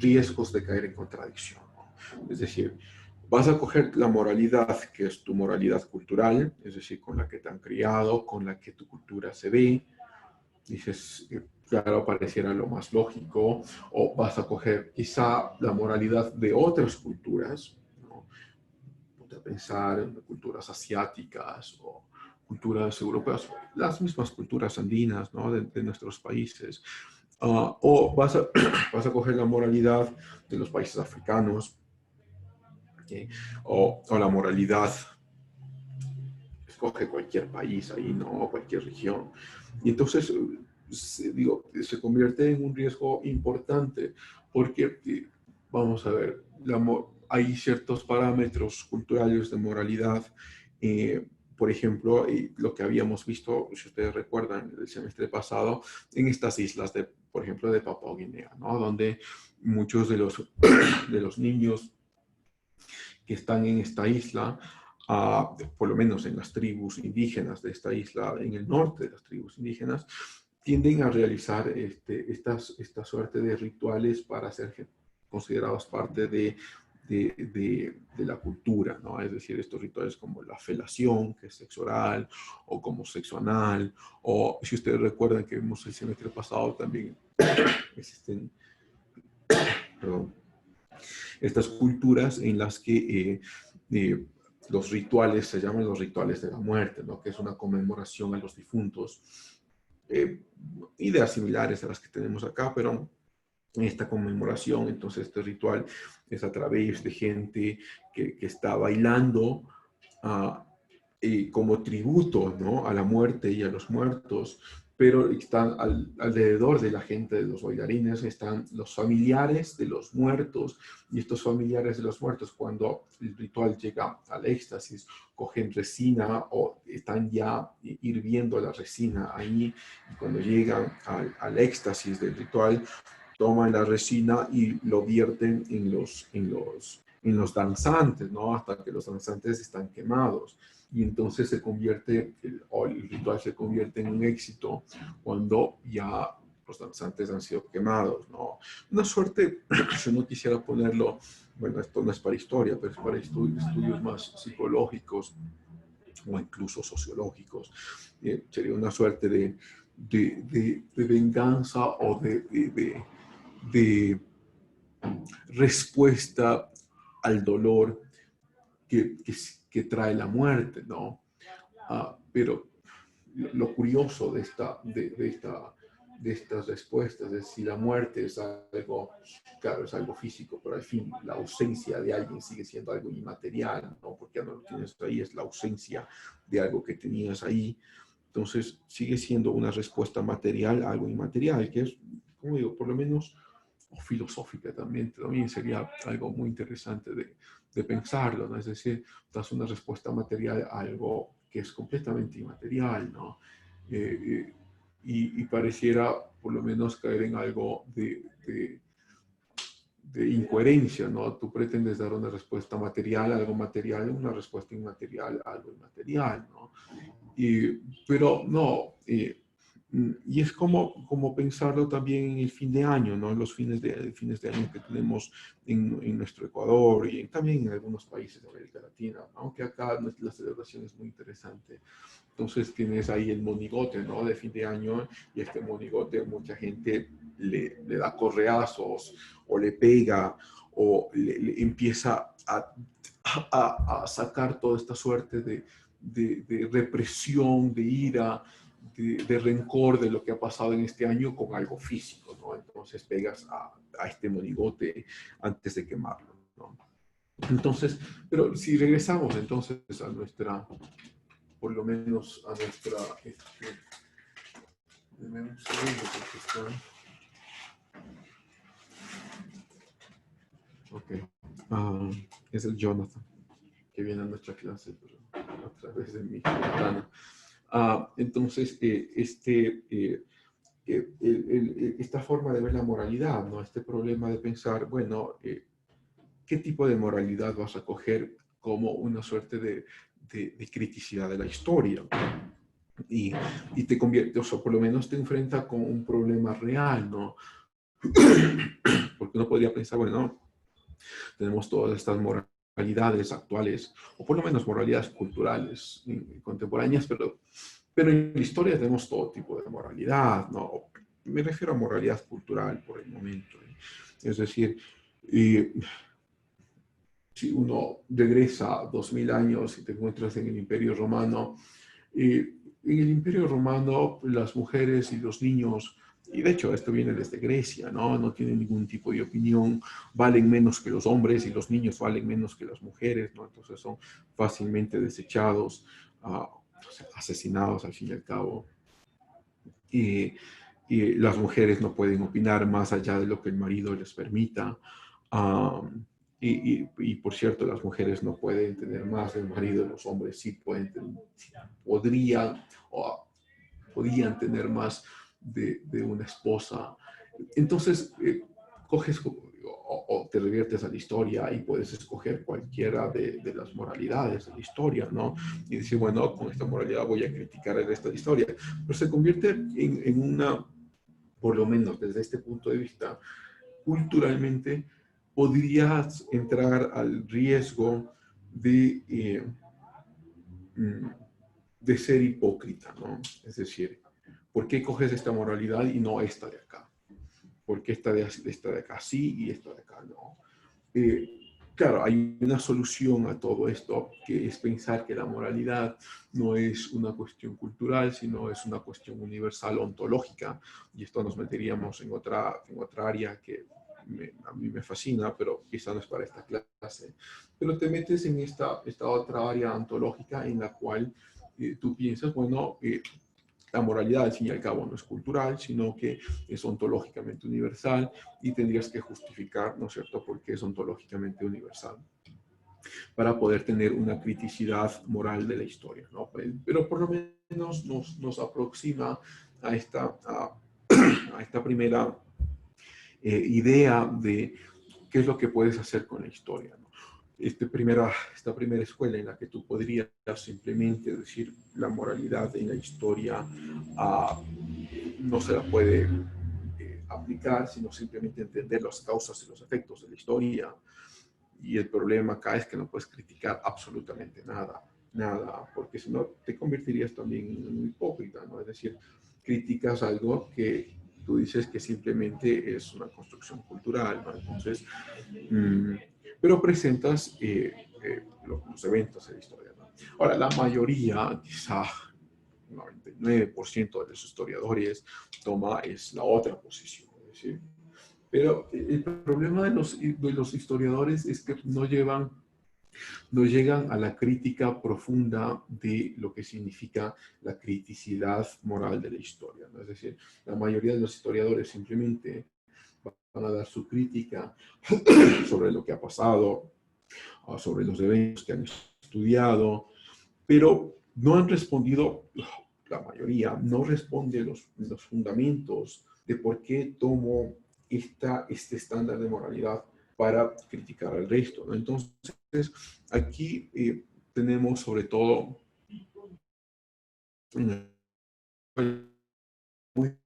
riesgos de caer en contradicción, ¿no? Es decir, vas a coger la moralidad que es tu moralidad cultural, es decir, con la que te han criado, con la que tu cultura se ve, dices, claro, pareciera lo más lógico, o vas a coger quizá la moralidad de otras culturas, ¿no? Ponte a pensar en culturas asiáticas o culturas europeas, las mismas culturas andinas, ¿no? de nuestros países. O vas a coger la moralidad de los países africanos, ¿okay? O la moralidad, escoge cualquier país ahí, ¿no? Cualquier región. Y entonces, se convierte en un riesgo importante, porque, vamos a ver, hay ciertos parámetros culturales de moralidad, por ejemplo, lo que habíamos visto, si ustedes recuerdan, el semestre pasado, en estas islas, por ejemplo, de Papua Guinea, ¿no? Donde muchos de los niños que están en esta isla, por lo menos en las tribus indígenas de esta isla, en el norte de las tribus indígenas, tienden a realizar esta suerte de rituales para ser considerados parte de la cultura, ¿no? Es decir, estos rituales como la felación, que es sexo oral, o como sexo anal, o si ustedes recuerdan que vimos el semestre pasado también existen, perdón, estas culturas en las que los rituales se llaman los rituales de la muerte, ¿no? Que es una conmemoración a los difuntos. Ideas similares a las que tenemos acá, pero esta conmemoración, entonces este ritual es a través de gente que está bailando como tributo, ¿no? A la muerte y a los muertos, pero están alrededor de la gente, de los bailarines, están los familiares de los muertos, y estos familiares de los muertos, cuando el ritual llega al éxtasis, cogen resina o están ya hirviendo la resina ahí, y cuando llegan al éxtasis del ritual, toman la resina y lo vierten en los danzantes, ¿no? Hasta que los danzantes están quemados. Y entonces el ritual se convierte en un éxito cuando ya los danzantes han sido quemados, ¿no? Una suerte, yo no quisiera ponerlo, bueno, esto no es para historia, pero es para estudios más psicológicos o incluso sociológicos. Sería una suerte de venganza o de respuesta al dolor que trae la muerte, ¿no? Pero lo curioso de estas respuestas es si la muerte es algo, claro, es algo físico, pero al fin la ausencia de alguien sigue siendo algo inmaterial, ¿no? Porque ya no lo tienes ahí, es la ausencia de algo que tenías ahí. Entonces sigue siendo una respuesta material a algo inmaterial, que es, como digo, por lo menos o filosófica también sería algo muy interesante de pensarlo, ¿no? Es decir, das una respuesta material a algo que es completamente inmaterial, ¿no? Y pareciera por lo menos caer en algo de incoherencia, ¿no? Tú pretendes dar una respuesta material a algo material, una respuesta inmaterial a algo inmaterial, ¿no? Pero no, y es como pensarlo también en el fin de año, ¿no? En los fines de año que tenemos en nuestro Ecuador y también en algunos países de América Latina, aunque acá la celebración es muy interesante. Entonces tienes ahí el monigote, ¿no? De fin de año, y este monigote mucha gente le da correazos o le pega o le empieza a sacar toda esta suerte de represión, de ira, de rencor de lo que ha pasado en este año con algo físico, ¿no? Entonces pegas a este monigote antes de quemarlo, ¿no? Entonces, pero si regresamos entonces a nuestra, por lo menos a nuestra, deme un segundo porque está... Ok, es el Jonathan, que viene a nuestra clase, pero a través de mi ventana. Entonces, esta forma de ver la moralidad, ¿no? Este problema de pensar, bueno, ¿qué tipo de moralidad vas a coger como una suerte de criticidad de la historia? Y te convierte, o sea, por lo menos te enfrenta con un problema real, ¿no? Porque uno podría pensar, bueno, tenemos todas estas moralidades actuales, o por lo menos moralidades culturales contemporáneas, pero en la historia tenemos todo tipo de moralidad, ¿no? Me refiero a moralidad cultural por el momento. Es decir, si uno regresa 2000 años y te encuentras en el Imperio Romano, en el Imperio Romano las mujeres y los niños, y de hecho esto viene desde Grecia, ¿no? No tienen ningún tipo de opinión, valen menos que los hombres y los niños valen menos que las mujeres, ¿no? Entonces son fácilmente desechados, o sea, asesinados al fin y al cabo. Y las mujeres no pueden opinar más allá de lo que el marido les permita. Y por cierto, las mujeres no pueden tener más del marido, los hombres sí pueden podrían o podían tener más de una esposa. Entonces, coges o te reviertes a la historia y puedes escoger cualquiera de las moralidades de la historia, ¿no? Y decir, bueno, con esta moralidad voy a criticar el resto de la historia. Pero se convierte en una, por lo menos desde este punto de vista, culturalmente, podrías entrar al riesgo de ser hipócrita, ¿no? Es decir, ¿por qué coges esta moralidad y no esta de acá? ¿Por qué esta de acá sí y esta de acá no? Claro, hay una solución a todo esto, que es pensar que la moralidad no es una cuestión cultural, sino es una cuestión universal ontológica, y esto nos meteríamos en otra área que a mí me fascina, pero quizá no es para esta clase. Pero te metes en esta otra área ontológica en la cual tú piensas, bueno, la moralidad al fin y al cabo no es cultural, sino que es ontológicamente universal y tendrías que justificar, ¿no es cierto?, por qué es ontológicamente universal para poder tener una criticidad moral de la historia, ¿no? Pero por lo menos nos aproxima a esta primera idea de qué es lo que puedes hacer con la historia, ¿no? Esta primera escuela en la que tú podrías simplemente decir la moralidad en la historia no se la puede aplicar, sino simplemente entender las causas y los efectos de la historia. Y el problema acá es que no puedes criticar absolutamente nada, porque si no te convertirías también en un hipócrita, ¿no? Es decir, criticas algo que tú dices que simplemente es una construcción cultural, ¿no? Entonces, pero presentas los eventos de la historia, ¿no? Ahora, la mayoría, quizá 99% de los historiadores toma es la otra posición. Es decir, pero el problema de los historiadores es que no llegan a la crítica profunda de lo que significa la criticidad moral de la historia, ¿no? Es decir, la mayoría de los historiadores simplemente van a dar su crítica sobre lo que ha pasado, sobre los eventos que han estudiado, pero no han respondido, la mayoría no responde los fundamentos de por qué tomo este estándar de moralidad para criticar al resto, ¿no? Entonces, aquí tenemos sobre todo muy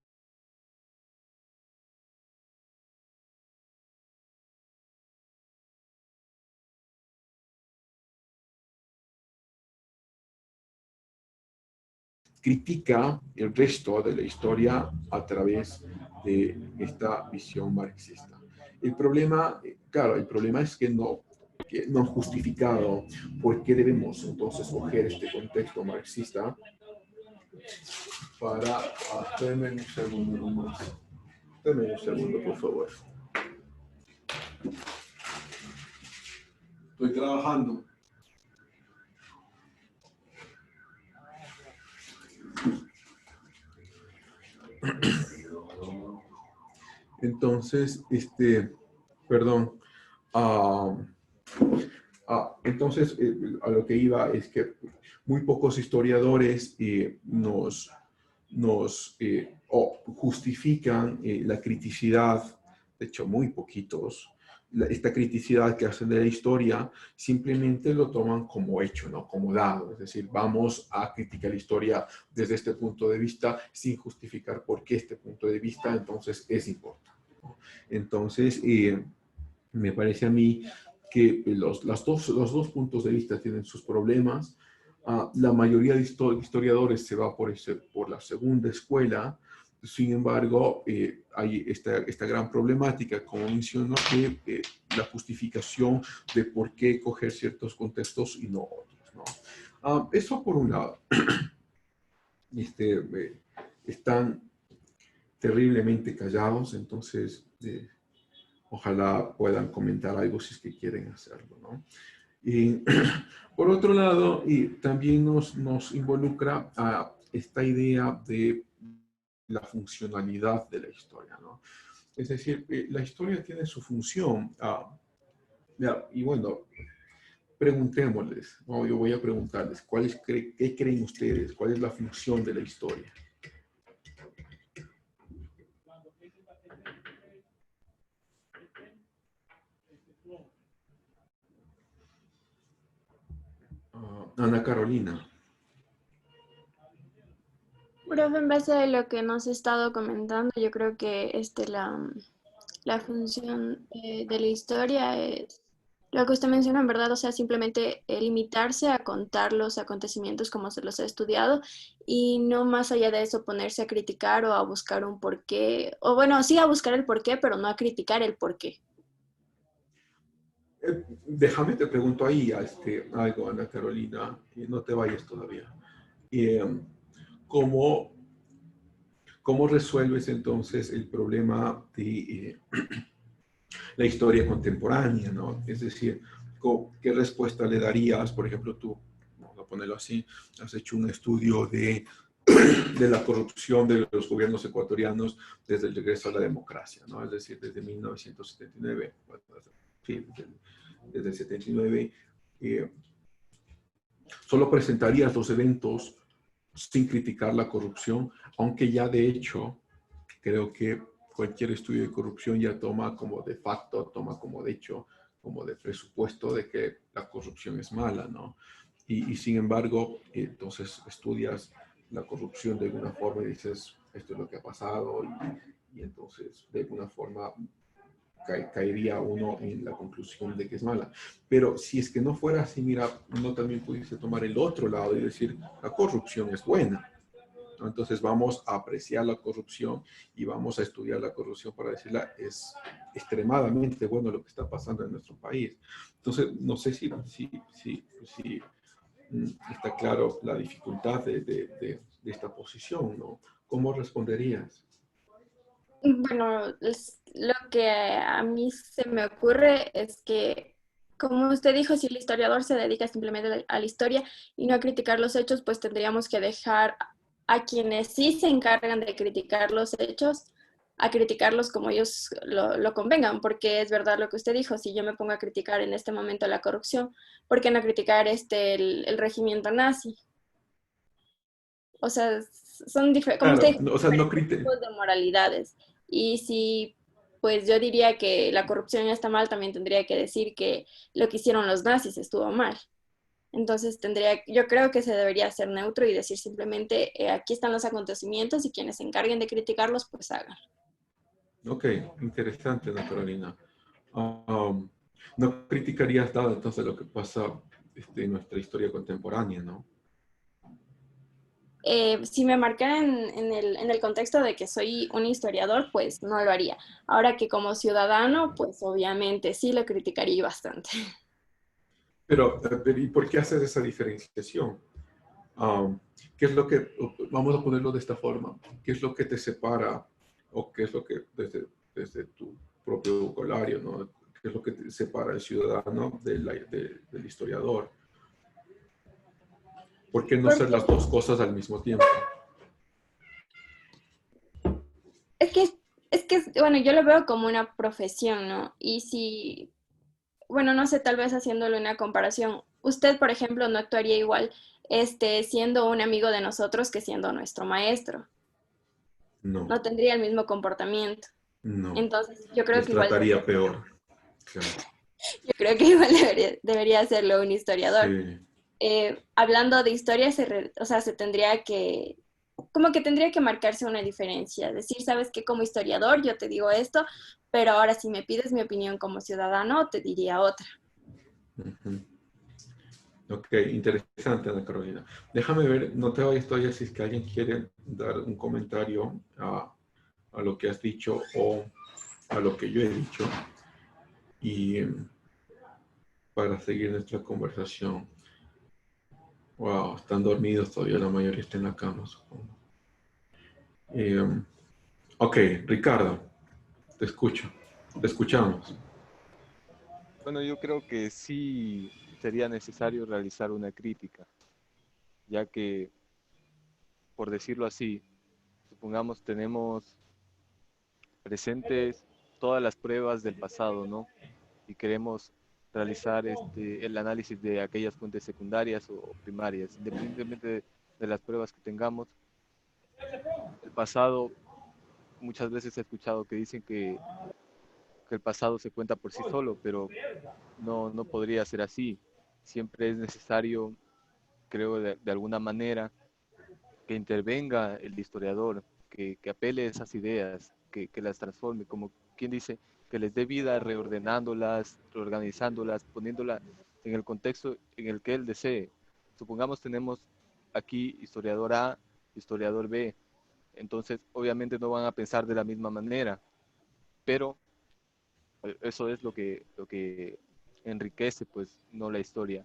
critica el resto de la historia a través de esta visión marxista. El problema, claro, el problema es que no han justificado por qué debemos entonces coger este contexto marxista para... Denme un segundo nomás. Denme un segundo, por favor. Estoy trabajando. Entonces, perdón. Entonces, a lo que iba es que muy pocos historiadores justifican la criticidad, de hecho muy poquitos, esta criticidad que hacen de la historia, simplemente lo toman como hecho, ¿no? Como dado. Es decir, vamos a criticar la historia desde este punto de vista sin justificar por qué este punto de vista entonces es importante, ¿no? Entonces, me parece a mí que los dos puntos de vista tienen sus problemas. La mayoría de historiadores se va por la segunda escuela. Sin embargo, hay esta gran problemática, como menciono, que la justificación de por qué coger ciertos contextos y no otros, ¿no? Eso por un lado. Están terriblemente callados, entonces ojalá puedan comentar algo si es que quieren hacerlo, ¿no? Y por otro lado, también nos involucra a esta idea de la funcionalidad de la historia, ¿no? Es decir, la historia tiene su función. Y bueno, preguntémosles, ¿no? Yo voy a preguntarles, ¿qué creen ustedes? ¿Cuál es la función de la historia? Ana Carolina. Profe, en base a lo que nos ha estado comentando, yo creo que la función de la historia es lo que usted menciona, en verdad, o sea, simplemente limitarse a contar los acontecimientos como se los ha estudiado y no más allá de eso ponerse a criticar o a buscar un porqué, o bueno, sí a buscar el porqué, pero no a criticar el porqué. Déjame te pregunto ahí algo, Ana Carolina, que no te vayas todavía. ¿Cómo resuelves entonces el problema de la historia contemporánea, ¿no? Es decir, ¿qué respuesta le darías? Por ejemplo, tú, vamos a ponerlo así, has hecho un estudio de la corrupción de los gobiernos ecuatorianos desde el regreso a la democracia, ¿no? Es decir, desde 1979, sí, desde el 79, solo presentarías los eventos sin criticar la corrupción, aunque ya de hecho creo que cualquier estudio de corrupción ya toma como de facto, toma como de hecho, como de presupuesto de que la corrupción es mala, ¿no? Y sin embargo, entonces estudias la corrupción de alguna forma y dices, esto es lo que ha pasado, y entonces de alguna forma caería uno en la conclusión de que es mala. Pero si es que no fuera así, mira, uno también pudiese tomar el otro lado y decir, la corrupción es buena, ¿no? Entonces vamos a apreciar la corrupción y vamos a estudiar la corrupción para decirla, es extremadamente bueno lo que está pasando en nuestro país. Entonces, no sé si está claro la dificultad de esta posición, ¿no? ¿Cómo responderías? Bueno, lo que a mí se me ocurre es que, como usted dijo, si el historiador se dedica simplemente a la historia y no a criticar los hechos, pues tendríamos que dejar a quienes sí se encargan de criticar los hechos, a criticarlos como ellos lo convengan, porque es verdad lo que usted dijo, si yo me pongo a criticar en este momento la corrupción, ¿por qué no criticar el regimiento nazi? O sea, son como usted Claro, dijo, o sea, no diferentes tipos de moralidades. Y si, pues yo diría que la corrupción está mal, también tendría que decir que lo que hicieron los nazis estuvo mal. Entonces yo creo que se debería ser neutro y decir simplemente, aquí están los acontecimientos y quienes se encarguen de criticarlos, pues hagan. Ok, interesante, Ana Carolina. No criticarías nada entonces lo que pasa en nuestra historia contemporánea, ¿no? Si me marcaran en el contexto de que soy un historiador, pues no lo haría. Ahora que como ciudadano, pues obviamente sí lo criticaría bastante. Pero, ¿y por qué haces esa diferenciación? ¿Qué es lo que, vamos a ponerlo de esta forma, qué es lo que te separa o qué es lo que desde tu propio vocabulario, ¿no? ¿Qué es lo que te separa al ciudadano del historiador? ¿Por qué no ser Porque las dos cosas al mismo tiempo? es que, bueno, yo lo veo como una profesión, ¿no? Y si, bueno, no sé, tal vez haciéndole una comparación, usted, por ejemplo, no actuaría igual, siendo un amigo de nosotros que siendo nuestro maestro. No, No tendría el mismo comportamiento. no. Entonces, yo creo Les que igual trataría peor. Claro. yo creo que igual debería hacerlo un historiador. Sí. Hablando de historia, o sea, se tendría que, como que tendría que marcarse una diferencia, decir, sabes que como historiador yo te digo esto, pero ahora si me pides mi opinión como ciudadano, te diría otra. Ujú. Ok, interesante, Ana Carolina. Déjame ver, no te vayas todavía si es que alguien quiere dar un comentario a lo que has dicho o a lo que yo he dicho y para seguir nuestra conversación. Wow, están dormidos todavía, la mayoría está en la cama, supongo. Eh, ok, Ricardo, te escucho, te escuchamos. Bueno, yo creo que sí sería necesario realizar una crítica, ya que, por decirlo así, supongamos tenemos presentes todas las pruebas del pasado, ¿no? Y queremos realizar el análisis de aquellas fuentes secundarias o primarias, independientemente de las pruebas que tengamos. El pasado, muchas veces he escuchado que dicen que el pasado se cuenta por sí solo, pero no podría ser así. Siempre es necesario, creo, de alguna manera, que intervenga el historiador, que apele esas ideas, que las transforme, como quien dice, que les dé vida reordenándolas, reorganizándolas, poniéndolas en el contexto en el que él desee. Supongamos tenemos aquí historiador A, historiador B, entonces obviamente no van a pensar de la misma manera, pero eso es lo que enriquece pues no la historia,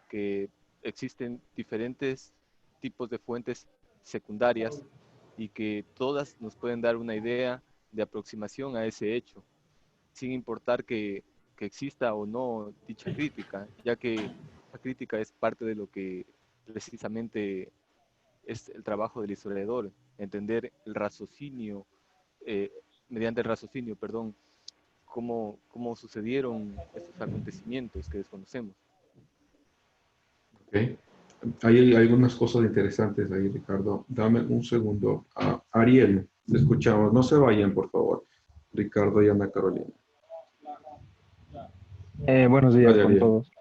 que existen diferentes tipos de fuentes secundarias y que todas nos pueden dar una idea de aproximación a ese hecho, sin importar que exista o no dicha crítica, ya que la crítica es parte de lo que precisamente es el trabajo del historiador, entender el raciocinio, eh, mediante el raciocinio, perdón, cómo sucedieron estos acontecimientos que desconocemos. Ok. Hay algunas cosas interesantes ahí, Ricardo. Dame un segundo. Ariel, te escuchamos. No se vayan, por favor. Ricardo y Ana Carolina. Buenos días Vale, con Ariel. todos.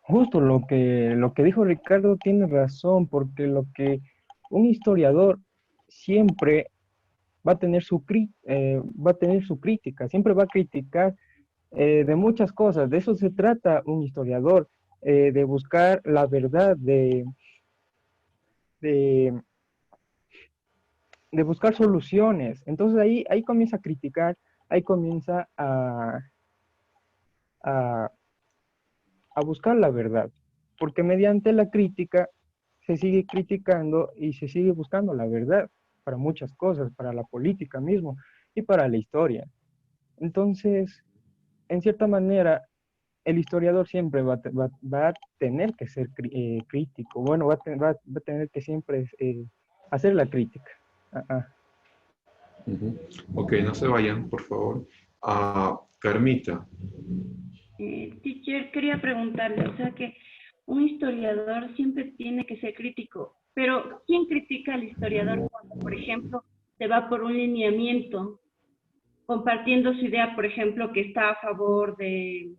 Justo lo que dijo Ricardo tiene razón, porque lo que un historiador siempre va a tener va a tener su crítica, siempre va a criticar de muchas cosas. De eso se trata un historiador, de buscar la verdad, de, de buscar soluciones. Entonces ahí comienza a criticar, ahí comienza a, a buscar la verdad. porque mediante la crítica se sigue criticando y se sigue buscando la verdad para muchas cosas, para la política mismo y para la historia. Entonces, en cierta manera, el historiador siempre va a tener que ser crítico, bueno, va a tener que siempre hacer la crítica. Ok, no se vayan, por favor. Carmita. Teacher, quería preguntarle, o sea que un historiador siempre tiene que ser crítico, pero ¿quién critica al historiador cuando, por ejemplo, se va por un lineamiento, compartiendo su idea, por ejemplo, que está a favor del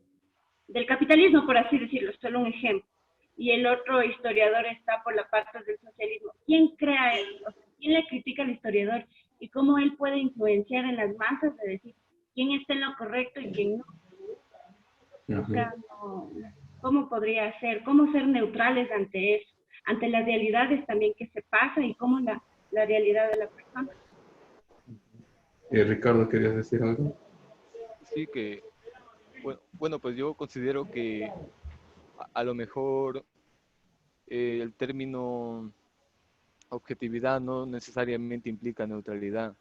capitalismo, por así decirlo, solo un ejemplo, y el otro historiador está por la parte del socialismo? ¿Quién crea él? O sea, ¿quién le critica al historiador? Y cómo él puede influenciar en las masas de decir quién está en lo correcto y quién no. O sea, no, ¿cómo podría ser? ¿Cómo ser neutrales ante eso? Ante las realidades también que se pasa y cómo la realidad de la persona. Ricardo, ¿querías decir algo? Sí, que, bueno, pues yo considero que a lo mejor el término objetividad no necesariamente implica neutralidad.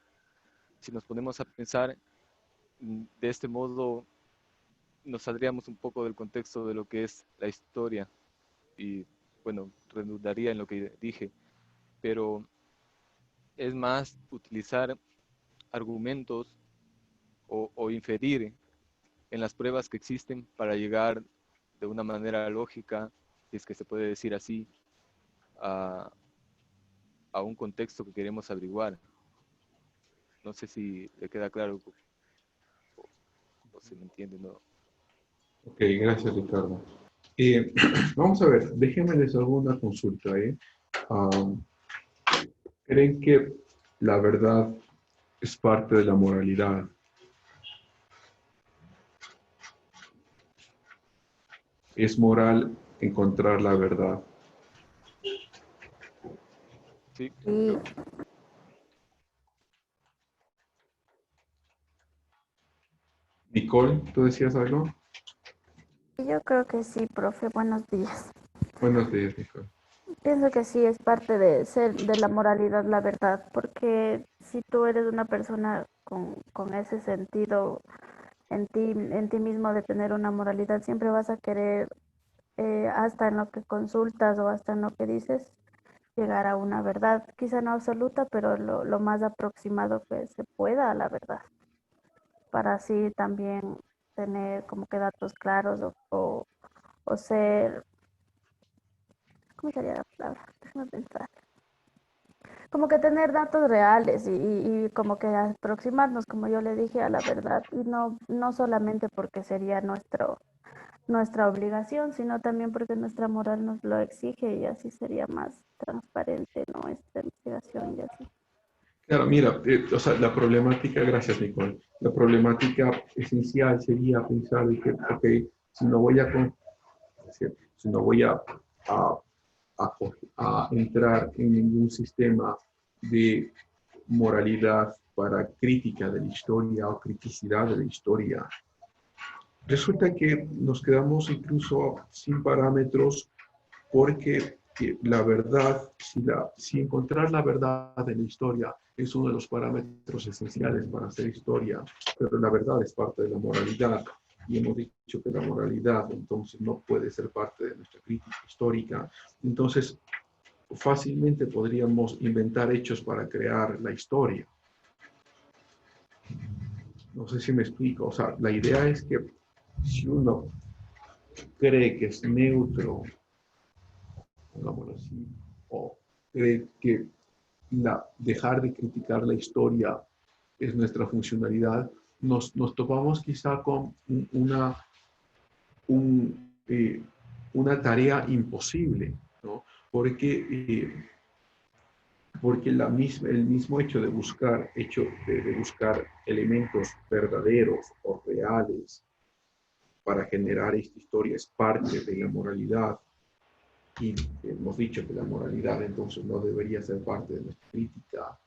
Si nos ponemos a pensar de este modo, nos saldríamos un poco del contexto de lo que es la historia y, bueno, redundaría en lo que dije, pero es más utilizar argumentos o inferir en las pruebas que existen para llegar de una manera lógica, si es que se puede decir así, a un contexto que queremos averiguar. No sé si le queda claro o se me entiende, ¿no? Ok, gracias, Ricardo. Vamos a ver, déjenme les hago una consulta. ¿Creen que la verdad es parte de la moralidad? ¿Es moral encontrar la verdad? Sí, Sí, Nicole, ¿tú decías algo? Yo creo que sí, profe. Buenos días. Buenos días, Nicole. Pienso que sí es parte de ser de la moralidad, la verdad, porque si tú eres una persona con ese sentido en ti mismo de tener una moralidad, siempre vas a querer, hasta en lo que consultas o hasta en lo que dices, llegar a una verdad, quizá no absoluta, pero lo más aproximado que se pueda a la verdad, para así también tener como que datos claros o ser, ¿cómo sería la palabra? Déjame pensar. Como que tener datos reales y como que aproximarnos, como yo le dije, a la verdad. Y no solamente porque sería nuestra obligación, sino también porque nuestra moral nos lo exige y así sería más transparente nuestra investigación y así. Claro, mira, o sea, la problemática, gracias, Nicole, la problemática esencial sería pensar de que, ok, si no voy a, si no voy a, a entrar en ningún sistema de moralidad para crítica de la historia o criticidad de la historia, resulta que nos quedamos incluso sin parámetros porque la verdad, si encontrar la verdad en la historia es uno de los parámetros esenciales para hacer historia, pero la verdad es parte de la moralidad y hemos dicho que la moralidad entonces no puede ser parte de nuestra crítica histórica, entonces fácilmente podríamos inventar hechos para crear la historia. No sé si me explico, o sea, la idea es que si uno cree que es neutro, pongámoslo así, o cree que dejar de criticar la historia es nuestra funcionalidad, nos topamos quizá con una tarea imposible, ¿no? Porque el mismo hecho de buscar, de buscar elementos verdaderos o reales para generar esta historia es parte de la moralidad. Y hemos dicho que la moralidad entonces no debería ser parte de nuestra crítica.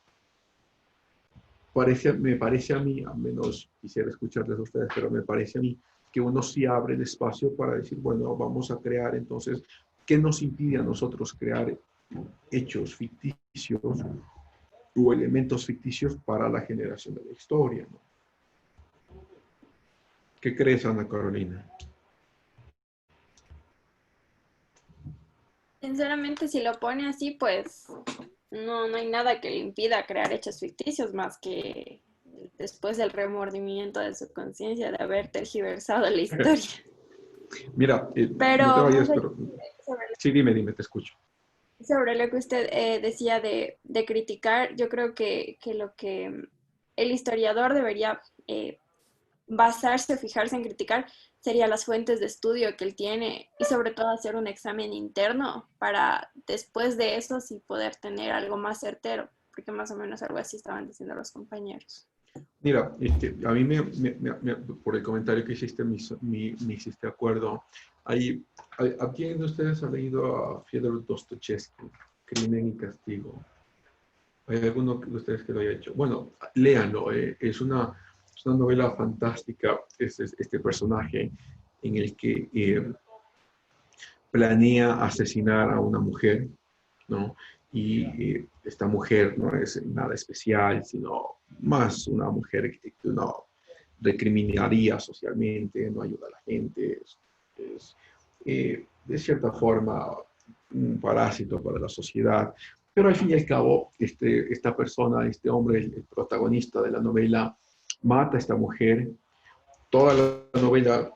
Me parece a mí, al menos quisiera escucharles a ustedes, pero me parece a mí que uno sí abre el espacio para decir, bueno, vamos a crear entonces ¿qué nos impide a nosotros crear hechos ficticios o elementos ficticios para la generación de la historia, ¿no? ¿Qué crees, Ana Carolina? Sinceramente, si lo pone así, pues no hay nada que le impida crear hechos ficticios más que después del remordimiento de su conciencia de haber tergiversado la historia. Mira, no te Pero más vayas, allá pero sobre, sí, dime, te escucho. sobre lo que usted decía de criticar, yo creo que lo que el historiador debería basarse o fijarse en criticar sería las fuentes de estudio que él tiene y sobre todo hacer un examen interno para después de eso sí poder tener algo más certero, porque más o menos algo así estaban diciendo los compañeros. Mira, a mí por el comentario que hiciste me hiciste acuerdo. ¿A quién de ustedes ha leído a Fyodor Dostoyevsky, Crimen y Castigo? ¿Hay alguno de ustedes que lo haya hecho? Bueno, léanlo. Es una novela fantástica. Este personaje en el que planea asesinar a una mujer, ¿no? Y esta mujer no es nada especial, sino más una mujer que uno recriminaría socialmente, no ayuda a la gente, de cierta forma un parásito para la sociedad. Pero al fin y al cabo, esta persona, este hombre, el protagonista de la novela, mata a esta mujer. Toda la novela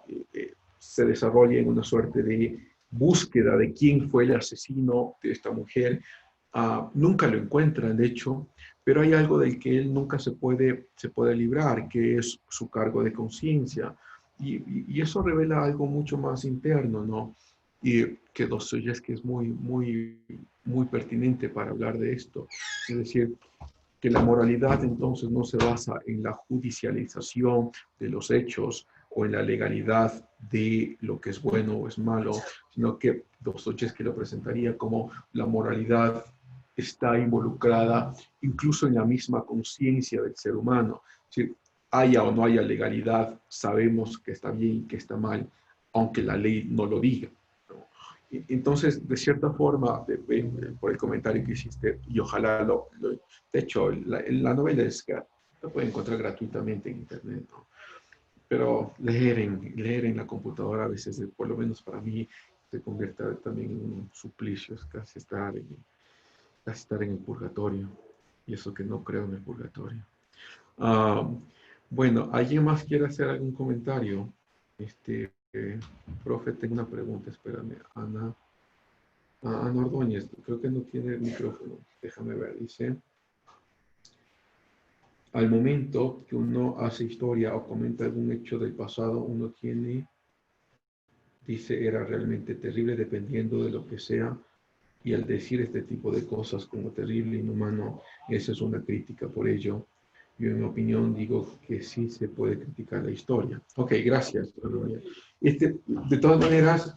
se desarrolla en una suerte de búsqueda de quién fue el asesino de esta mujer. Nunca lo encuentran, de hecho, pero hay algo del que él nunca se puede librar, que es su cargo de conciencia. Y eso revela algo mucho más interno, ¿no? Y que Dostoyevsky es muy, muy, muy pertinente para hablar de esto. Es decir, que la moralidad entonces no se basa en la judicialización de los hechos o en la legalidad de lo que es bueno o es malo, sino que Dostoyevsky lo presentaría como la moralidad está involucrada incluso en la misma conciencia del ser humano. Es decir, haya o no haya legalidad, sabemos que está bien y que está mal, aunque la ley no lo diga. Entonces, de cierta forma, por el comentario que hiciste, y ojalá de hecho, la novela la pueden encontrar gratuitamente en internet, ¿no? Pero leer en la computadora a veces, por lo menos para mí, se convierte también en un suplicio, es casi estar en el purgatorio, y eso que no creo en el purgatorio. Ah, bueno, ¿alguien más quiere hacer algún comentario? Profe, tengo una pregunta, espérame. Ana Ordóñez, creo que no tiene el micrófono. Déjame ver, dice: al momento que uno hace historia o comenta algún hecho del pasado, uno dice, era realmente terrible dependiendo de lo que sea, y al decir este tipo de cosas como terrible, inhumano, esa es una crítica. Por ello, yo en mi opinión digo que sí se puede criticar la historia. Ok, gracias. De todas maneras,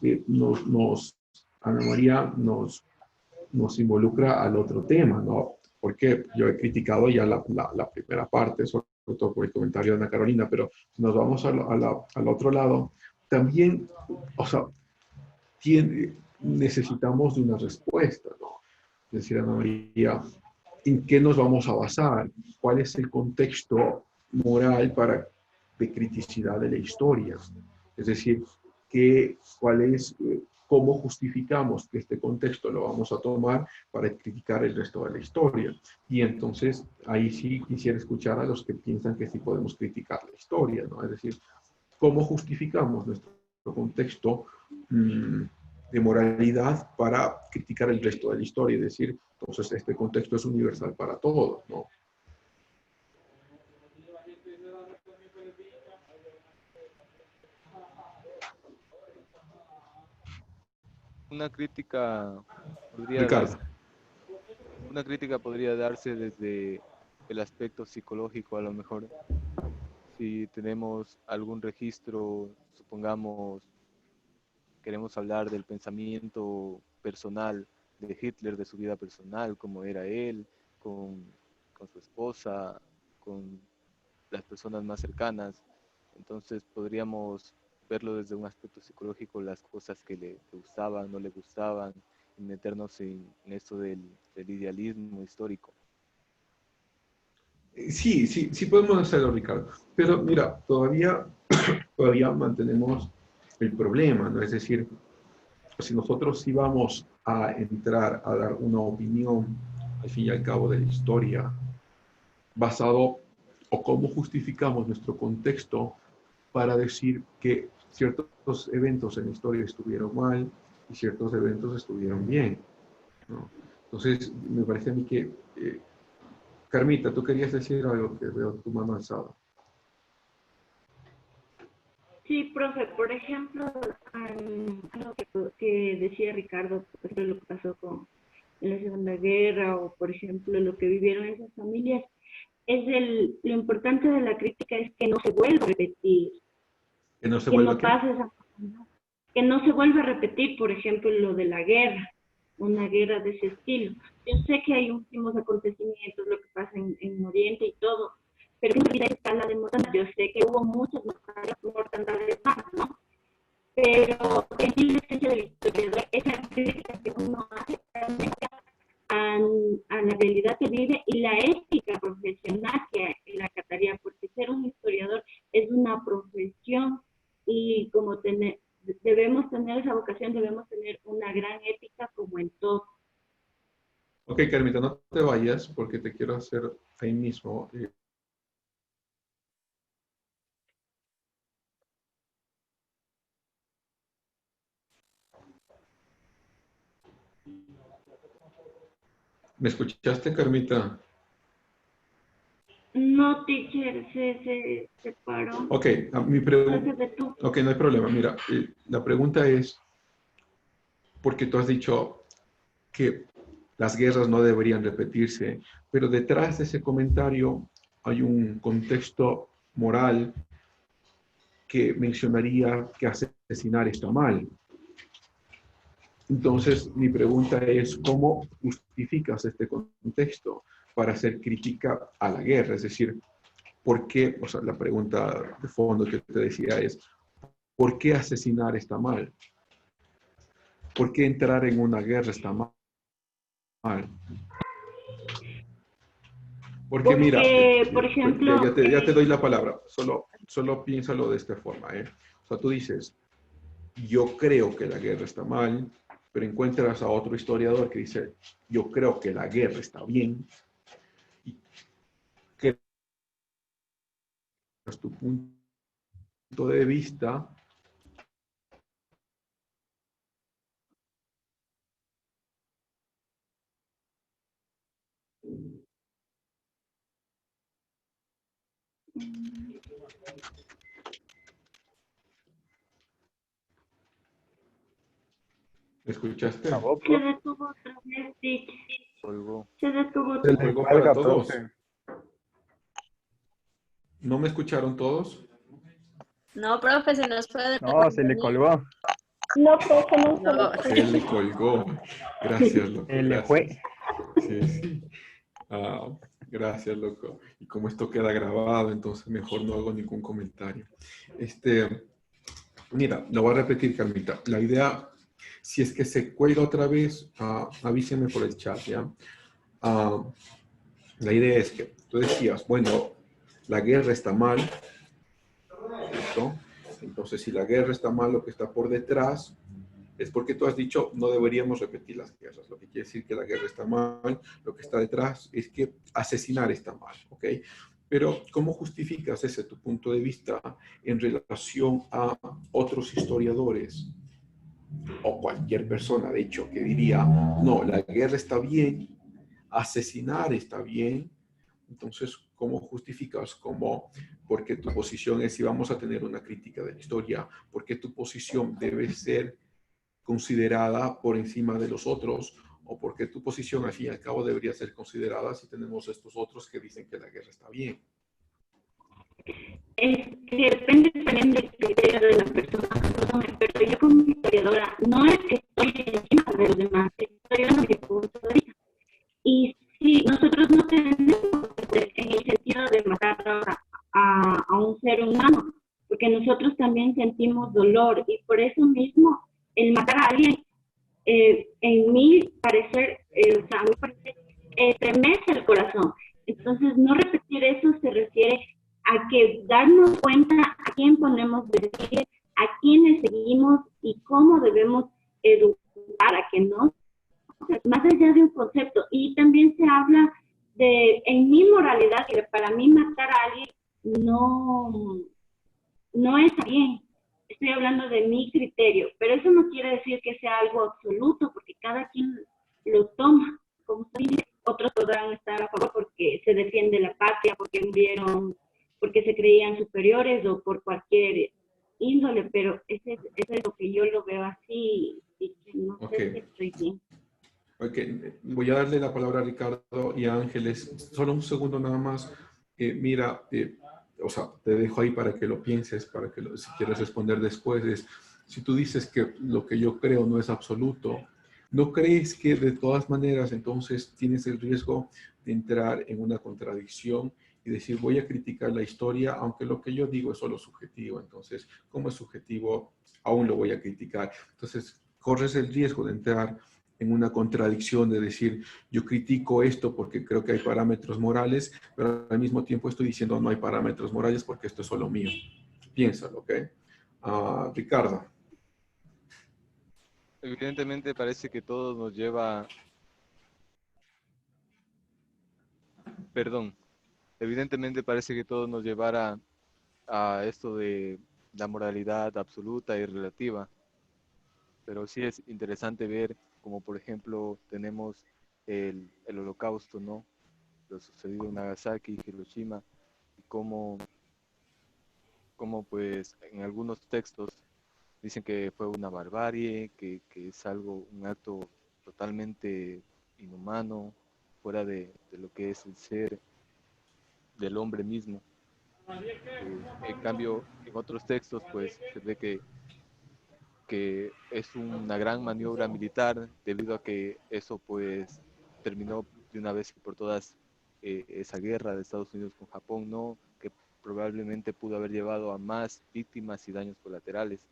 Ana María nos involucra al otro tema, ¿no? Porque yo he criticado ya la primera parte, sobre todo por el comentario de Ana Carolina, pero si nos vamos al otro lado, también, o sea, necesitamos de una respuesta, ¿no? Es decir, Ana María, ¿en qué nos vamos a basar? ¿Cuál es el contexto moral de criticidad de la historia? Es decir, cómo justificamos que este contexto lo vamos a tomar para criticar el resto de la historia. Y entonces, ahí sí quisiera escuchar a los que piensan que sí podemos criticar la historia, ¿no? Es decir, ¿cómo justificamos nuestro contexto de moralidad para criticar el resto de la historia? Es decir, entonces este contexto es universal para todos, ¿no? Una crítica podría Ricardo. darse, una crítica podría darse desde el aspecto psicológico, a lo mejor. Si tenemos algún registro, supongamos, queremos hablar del pensamiento personal de Hitler, de su vida personal, cómo era él, con su esposa, con las personas más cercanas. Entonces podríamos verlo desde un aspecto psicológico, las cosas que le gustaban, no le gustaban, y meternos en esto del idealismo histórico. Sí, sí, sí podemos hacerlo, Ricardo. Pero mira, todavía mantenemos el problema, ¿no? Es decir, si nosotros sí vamos a entrar a dar una opinión, al fin y al cabo, de la historia, basado o cómo justificamos nuestro contexto para decir que ciertos eventos en la historia estuvieron mal y ciertos eventos estuvieron bien, ¿no? Entonces, me parece a mí que, Carmita, tú querías decir algo, que veo tu mano alzada. Sí, profe, por ejemplo, algo que decía Ricardo, por ejemplo, lo que pasó en la Segunda Guerra, o por ejemplo, lo que vivieron esas familias, lo importante de la crítica es que no se vuelva a repetir, Que no se que vuelva no ¿qué? pase que no se vuelva a repetir, por ejemplo, lo de la guerra, una guerra de ese estilo. Yo sé que hay últimos acontecimientos, lo que pasa en Oriente y todo, pero en realidad escala de mortandad. Yo sé que hubo muchas mortandades más, ¿no? Pero en la esencia del historiador es la crítica que uno hace realmente a la realidad que vive y la ética profesional que la acataría, porque ser un historiador es una profesión y como debemos tener esa vocación, debemos tener una gran ética como en todo. Ok, Carmita, no te vayas porque te quiero hacer ahí mismo. ¿Me escuchaste, Carmita? No, teacher, se separó. Ok, mi pregunta. Ok, no hay problema. Mira, la pregunta es, porque tú has dicho que las guerras no deberían repetirse, pero detrás de ese comentario hay un contexto moral que mencionaría que asesinar está mal. Entonces, mi pregunta es, ¿cómo justificas este contexto para hacer crítica a la guerra? Es decir, ¿por qué? O sea, la pregunta de fondo que te decía es, ¿por qué asesinar está mal? ¿Por qué entrar en una guerra está mal? Porque mira, por ejemplo, ya te doy la palabra, solo piénsalo de esta forma, ¿eh? O sea, tú dices, yo creo que la guerra está mal, pero encuentras a otro historiador que dice, yo creo que la guerra está bien, y que es tu punto de vista. ¿Me escuchaste? se detuvo otra vez, teacher. Colgó. Se detuvo Se otra vez. colgó para todos. ¿No me escucharon todos? No, profe, se nos fue de la No, se le colgó. No, profe, no No, Se le colgó. Gracias, loco. Se le fue. Sí, sí. Ah, gracias, loco. Y como esto queda grabado, entonces mejor no hago ningún comentario. Mira, lo voy a repetir, Carmita. La idea, si es que se cuelga otra vez, avísenme por el chat, ¿ya? La idea es que tú decías, bueno, la guerra está mal, ¿no? Entonces, si la guerra está mal, lo que está por detrás es porque tú has dicho, no deberíamos repetir las guerras. Lo que quiere decir que la guerra está mal, lo que está detrás es que asesinar está mal, ¿ok? Pero, ¿cómo justificas ese tu punto de vista en relación a otros historiadores o cualquier persona, de hecho, que diría, no, la guerra está bien, asesinar está bien? Entonces, ¿cómo justificas? Porque tu posición es, si vamos a tener una crítica de la historia, porque tu posición debe ser considerada por encima de los otros, o porque tu posición al fin y al cabo debería ser considerada si tenemos estos otros que dicen que la guerra está bien? Es que depende también del criterio de la persona, pero yo como historiadora no es que estoy encima de los demás, estoy dando mi punto de vista. Y si nosotros no tenemos en el sentido de matar a un ser humano, porque nosotros también sentimos dolor y por eso mismo el matar a alguien, en mi parecer, o sea, a mi parecer, estremece el corazón. Entonces, no repetir eso se refiere a que darnos cuenta a quién ponemos de pie, a quiénes seguimos y cómo debemos educar a que no, más allá de un concepto. Y también se habla de, en mi moralidad, que para mí matar a alguien no está bien. Estoy hablando de mi criterio, pero eso no quiere decir que sea algo absoluto, porque cada quien lo toma. Como usted dice, otros podrán estar a favor porque se defiende la patria, porque murieron, porque se creían superiores o por cualquier índole, pero eso es lo que yo lo veo así y que no sé si estoy bien. Ok, voy a darle la palabra a Ricardo y a Ángeles. Solo un segundo nada más. Mira, o sea, te dejo ahí para que lo pienses, para que si quieres responder después. Si tú dices que lo que yo creo no es absoluto, ¿no crees que de todas maneras entonces tienes el riesgo de entrar en una contradicción y decir voy a criticar la historia, aunque lo que yo digo es solo subjetivo? Entonces, como es subjetivo, aún lo voy a criticar. Entonces, corres el riesgo de entrar en una contradicción de decir, yo critico esto porque creo que hay parámetros morales, pero al mismo tiempo estoy diciendo no hay parámetros morales porque esto es solo mío. Piénsalo, ¿ok? Ricardo. Evidentemente parece que todo nos lleva, perdón, evidentemente parece que todo nos llevará a esto de la moralidad absoluta y relativa, pero sí es interesante ver como por ejemplo tenemos el holocausto, ¿no? Lo sucedido en Nagasaki, Hiroshima, y cómo pues en algunos textos dicen que fue una barbarie, que es algo, un acto totalmente inhumano, fuera de lo que es el ser del hombre mismo. En cambio, en otros textos pues se ve que es una gran maniobra militar debido a que eso pues terminó de una vez y por todas esa guerra de Estados Unidos con Japón, ¿no? Que probablemente pudo haber llevado a más víctimas y daños colaterales.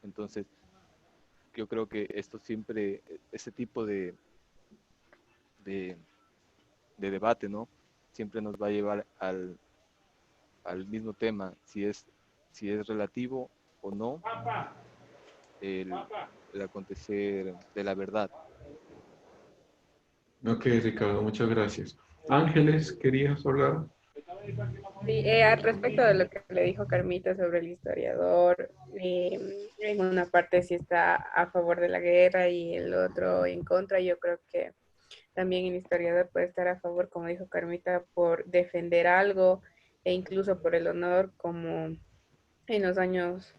Entonces, yo creo que esto siempre, ese tipo de, de debate, ¿no? Siempre nos va a llevar al mismo tema, si es relativo o no el acontecer de la verdad. Ok, Ricardo, muchas gracias. Ángeles, ¿querías hablar? Sí, al respecto de lo que le dijo Carmita sobre el historiador, en una parte sí está a favor de la guerra y el otro en contra. Yo creo que también el historiador puede estar a favor, como dijo Carmita, por defender algo e incluso por el honor, como en los años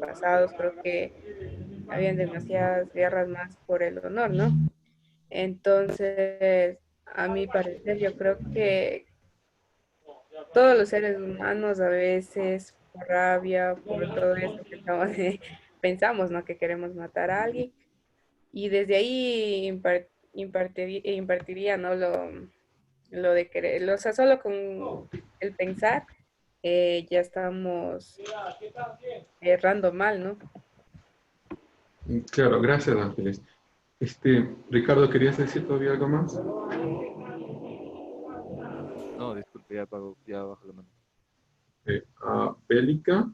pasados creo que habían demasiadas guerras más por el honor, ¿no? Entonces, a mi parecer, yo creo que todos los seres humanos a veces por rabia, por todo eso que pensamos, ¿no? Que queremos matar a alguien. Y desde ahí impartiría, ¿no? Lo de querer, o sea, solo con el pensar ya estamos errando mal, ¿no? Claro, gracias, Ángeles. Ricardo, ¿querías decir todavía algo más? No, disculpe, ya bajo la mano. ¿Bélica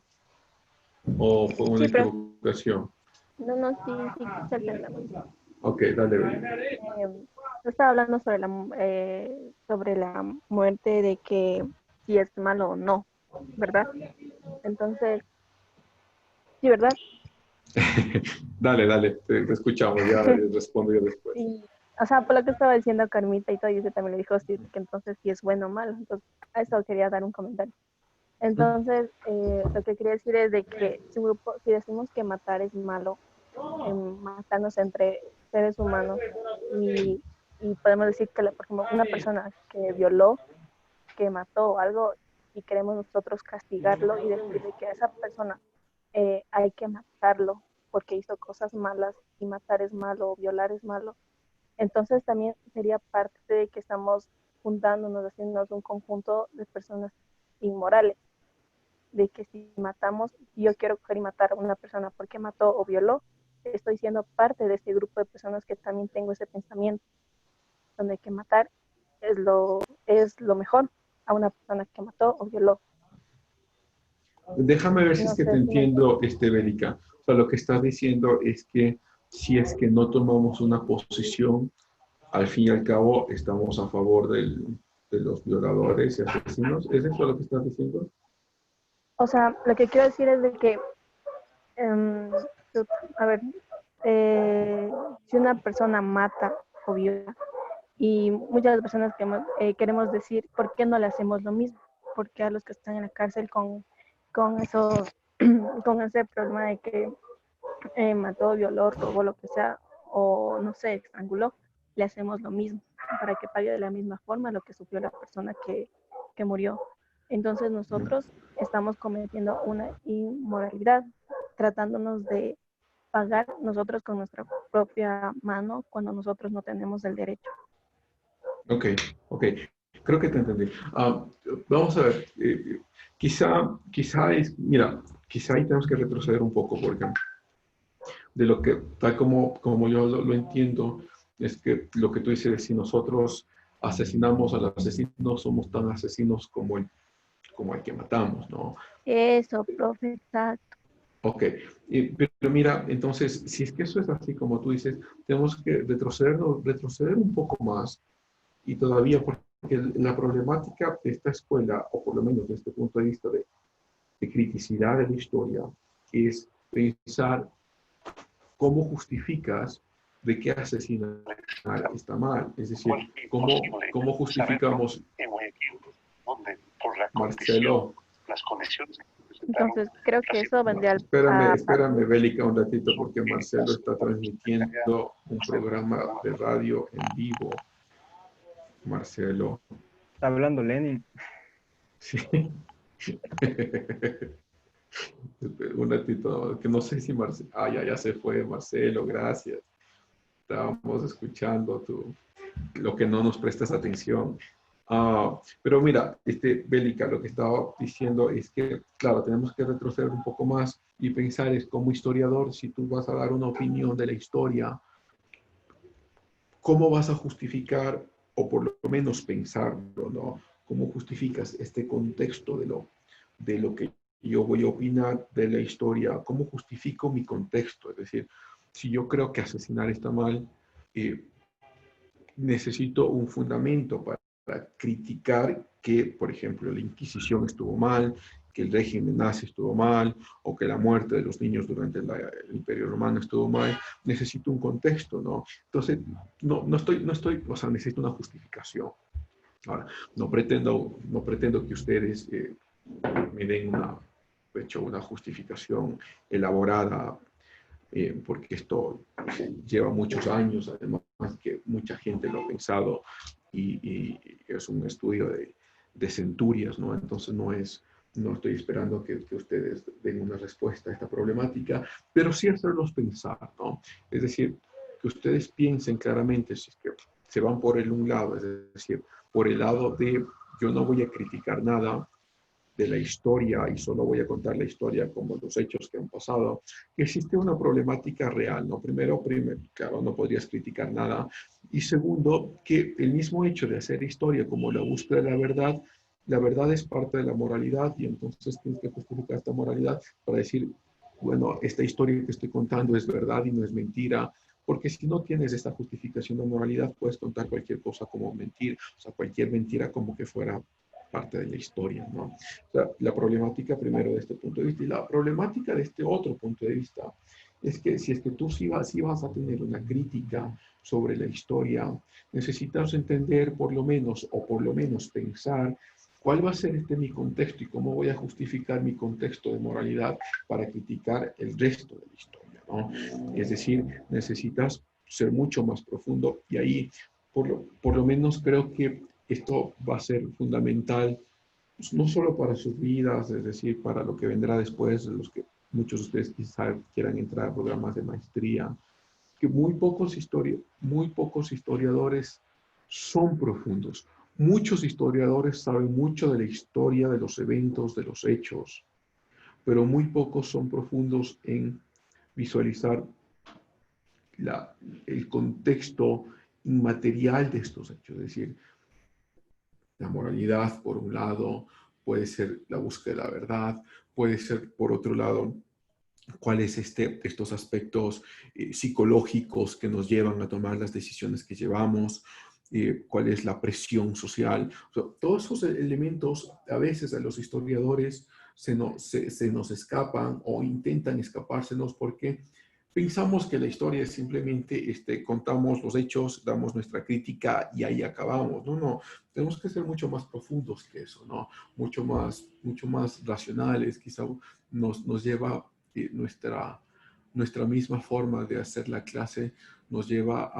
o fue una Sí, pero equivocación? no, sí, sí, se entiende. Ok, dale, Bélica. Yo estaba hablando sobre la muerte, de que si es malo o no, ¿verdad? Entonces, sí, ¿verdad? Dale, te escuchamos, ya respondo yo después. Sí, o sea, por lo que estaba diciendo Carmita y todo, y usted también le dijo, sí, que entonces sí es bueno o malo. Entonces, a eso quería dar un comentario. Entonces, lo que quería decir es de que si decimos que matar es malo, matarnos entre seres humanos, y, y podemos decir que, por ejemplo, una persona que violó, que mató algo, y queremos nosotros castigarlo y decirle que a esa persona hay que matarlo porque hizo cosas malas, y matar es malo, violar es malo, entonces también sería parte de que estamos juntándonos, haciéndonos un conjunto de personas inmorales. de que si matamos, si yo quiero coger y matar a una persona porque mató o violó, estoy siendo parte de este grupo de personas que también tengo ese pensamiento, donde que matar es lo mejor a una persona que mató o violó. Déjame ver si No es que te sé si me entiendo, Bélica. O sea, lo que estás diciendo es que si es que no tomamos una posición, al fin y al cabo estamos a favor de los violadores y asesinos. ¿Es eso lo que estás diciendo? O sea, lo que quiero decir es de que, a ver, si una persona mata o viola, y muchas personas queremos decir, ¿por qué no le hacemos lo mismo? Porque a los que están en la cárcel con eso, con ese problema de que mató, violó, robó, lo que sea, o no sé, estranguló, le hacemos lo mismo, para que pague de la misma forma lo que sufrió la persona que murió. Entonces nosotros estamos cometiendo una inmoralidad, tratándonos de pagar nosotros con nuestra propia mano cuando nosotros no tenemos el derecho. Ok, ok. Creo que te entendí. Vamos a ver. Quizá ahí tenemos que retroceder un poco porque de lo que, tal como yo lo entiendo, es que lo que tú dices es si nosotros asesinamos al asesino, somos tan asesinos como el que matamos, ¿no? Eso, profe, exacto. Ok, pero mira, entonces, si es que eso es así como tú dices, tenemos que retroceder un poco más y todavía, porque la problemática de esta escuela, o por lo menos desde este punto de vista de criticidad de la historia, es pensar cómo justificas de que asesinar está mal. Es decir, cómo justificamos, Marcelo. Entonces, creo que eso vendría Espérame, Bélica, un ratito, porque Marcelo está transmitiendo un programa de radio en vivo. Marcelo. Está hablando Lenin. Sí. Un ratito, que no sé si Marcelo... ya se fue Marcelo, gracias. Estábamos escuchando lo que no nos prestas atención. Pero mira, Bélica, lo que estaba diciendo es que, claro, tenemos que retroceder un poco más y pensar es como historiador, si tú vas a dar una opinión de la historia, ¿cómo vas a justificar, o por lo menos pensarlo, ¿no? ¿Cómo justificas este contexto de lo que yo voy a opinar de la historia? ¿Cómo justifico mi contexto? Es decir, si yo creo que asesinar está mal, necesito un fundamento para criticar que, por ejemplo, la Inquisición estuvo mal, que el régimen nazi estuvo mal, o que la muerte de los niños durante el Imperio Romano estuvo mal. Necesito un contexto, ¿no? Entonces, no estoy, o sea, necesito una justificación. Ahora, no pretendo que ustedes me den una justificación elaborada, porque esto lleva muchos años, además que mucha gente lo ha pensado y es un estudio de centurias, ¿no? Entonces no estoy esperando que ustedes den una respuesta a esta problemática, pero sí hacerlos pensar, ¿no? Es decir, que ustedes piensen claramente si es que se van por un lado, es decir, por el lado de yo no voy a criticar nada de la historia y solo voy a contar la historia como los hechos que han pasado, que existe una problemática real, ¿no? Primero, claro, no podrías criticar nada. Y segundo, que el mismo hecho de hacer historia como la búsqueda de la verdad es parte de la moralidad y entonces tienes que justificar esta moralidad para decir, bueno, esta historia que estoy contando es verdad y no es mentira, porque si no tienes esta justificación de moralidad, puedes contar cualquier cosa como mentir, o sea, cualquier mentira como que fuera parte de la historia, ¿no? O sea, la problemática primero de este punto de vista y la problemática de este otro punto de vista es que si es que tú sí vas a tener una crítica sobre la historia, necesitas entender por lo menos pensar cuál va a ser mi contexto y cómo voy a justificar mi contexto de moralidad para criticar el resto de la historia, ¿no? Es decir, necesitas ser mucho más profundo y ahí por lo menos creo que esto va a ser fundamental, pues, no solo para sus vidas, es decir, para lo que vendrá después, de los que muchos de ustedes quizá quieran entrar a programas de maestría, que muy pocos historiadores son profundos. Muchos historiadores saben mucho de la historia, de los eventos, de los hechos, pero muy pocos son profundos en visualizar el contexto inmaterial de estos hechos. Es decir, la moralidad, por un lado, puede ser la búsqueda de la verdad, puede ser, por otro lado, cuáles estos aspectos psicológicos que nos llevan a tomar las decisiones que llevamos, cuál es la presión social. O sea, todos esos elementos a veces a los historiadores se nos escapan o intentan escapársenos porque pensamos que la historia es simplemente contamos los hechos, damos nuestra crítica y ahí acabamos. No, no, tenemos que ser mucho más profundos que eso, ¿no? Mucho más racionales. Quizá nos lleva nuestra misma forma de hacer la clase, nos lleva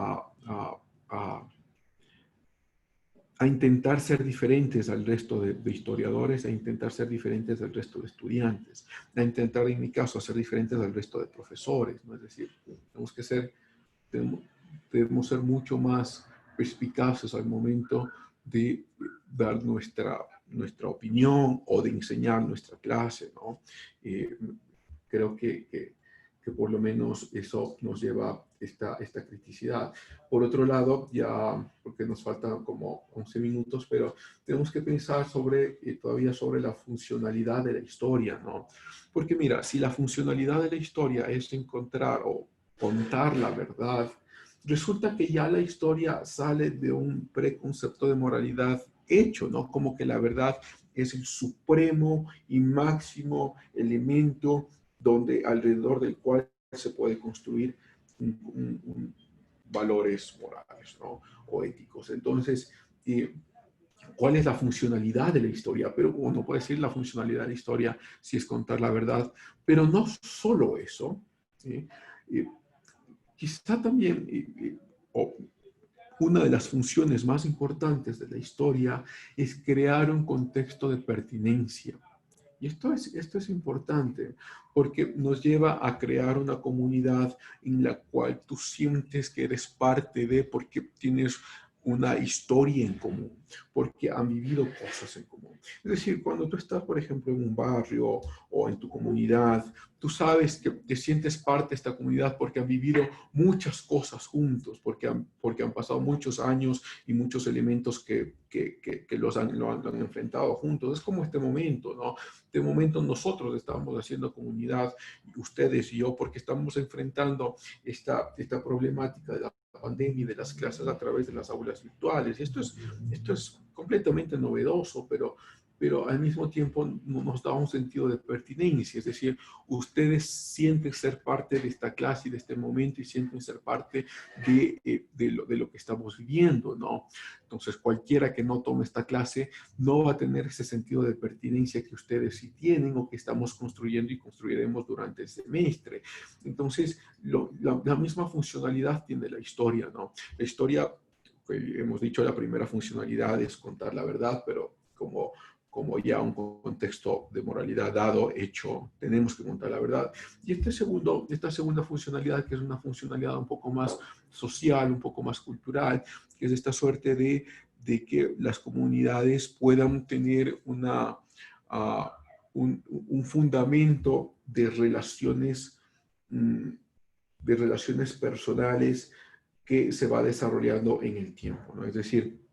a intentar ser diferentes al resto de historiadores, a intentar ser diferentes del resto de estudiantes, a intentar, en mi caso, ser diferentes al resto de profesores, ¿no? Es decir, debemos ser mucho más perspicaces al momento de dar nuestra opinión o de enseñar nuestra clase, ¿no? Creo que por lo menos eso nos lleva esta criticidad. Por otro lado, ya, porque nos faltan como 11 minutos, pero tenemos que pensar todavía sobre la funcionalidad de la historia, ¿no? Porque mira, si la funcionalidad de la historia es encontrar o contar la verdad, resulta que ya la historia sale de un preconcepto de moralidad hecho, ¿no? Como que la verdad es el supremo y máximo elemento alrededor del cual se puede construir valores morales, ¿no? O éticos. Entonces, ¿cuál es la funcionalidad de la historia? Pero uno puede decir la funcionalidad de la historia si es contar la verdad, pero no solo eso, ¿sí? Quizá también una de las funciones más importantes de la historia es crear un contexto de pertinencia. Y esto es importante porque nos lleva a crear una comunidad en la cual tú sientes que eres parte de, porque tienes una historia en común, porque han vivido cosas en común. Es decir, cuando tú estás, por ejemplo, en un barrio o en tu comunidad, tú sabes que te sientes parte de esta comunidad porque han vivido muchas cosas juntos, porque han pasado muchos años y muchos elementos que lo han enfrentado juntos. Es como este momento, ¿no? Este momento nosotros estamos haciendo comunidad, ustedes y yo, porque estamos enfrentando esta problemática de la pandemia y de las clases a través de las aulas virtuales. Esto es completamente novedoso, pero al mismo tiempo nos da un sentido de pertinencia, es decir, ustedes sienten ser parte de esta clase y de este momento y sienten ser parte de lo que estamos viviendo, ¿no? Entonces, cualquiera que no tome esta clase no va a tener ese sentido de pertinencia que ustedes sí tienen o que estamos construyendo y construiremos durante el semestre. Entonces, la misma funcionalidad tiene la historia, ¿no? La historia, hemos dicho, la primera funcionalidad es contar la verdad, pero como ya un contexto de moralidad dado, hecho, tenemos que contar la verdad. Y esta segunda funcionalidad, que es una funcionalidad un poco más social, un poco más cultural, que es esta suerte de que las comunidades puedan tener un fundamento de relaciones personales que se va desarrollando en el tiempo, ¿no? Es decir,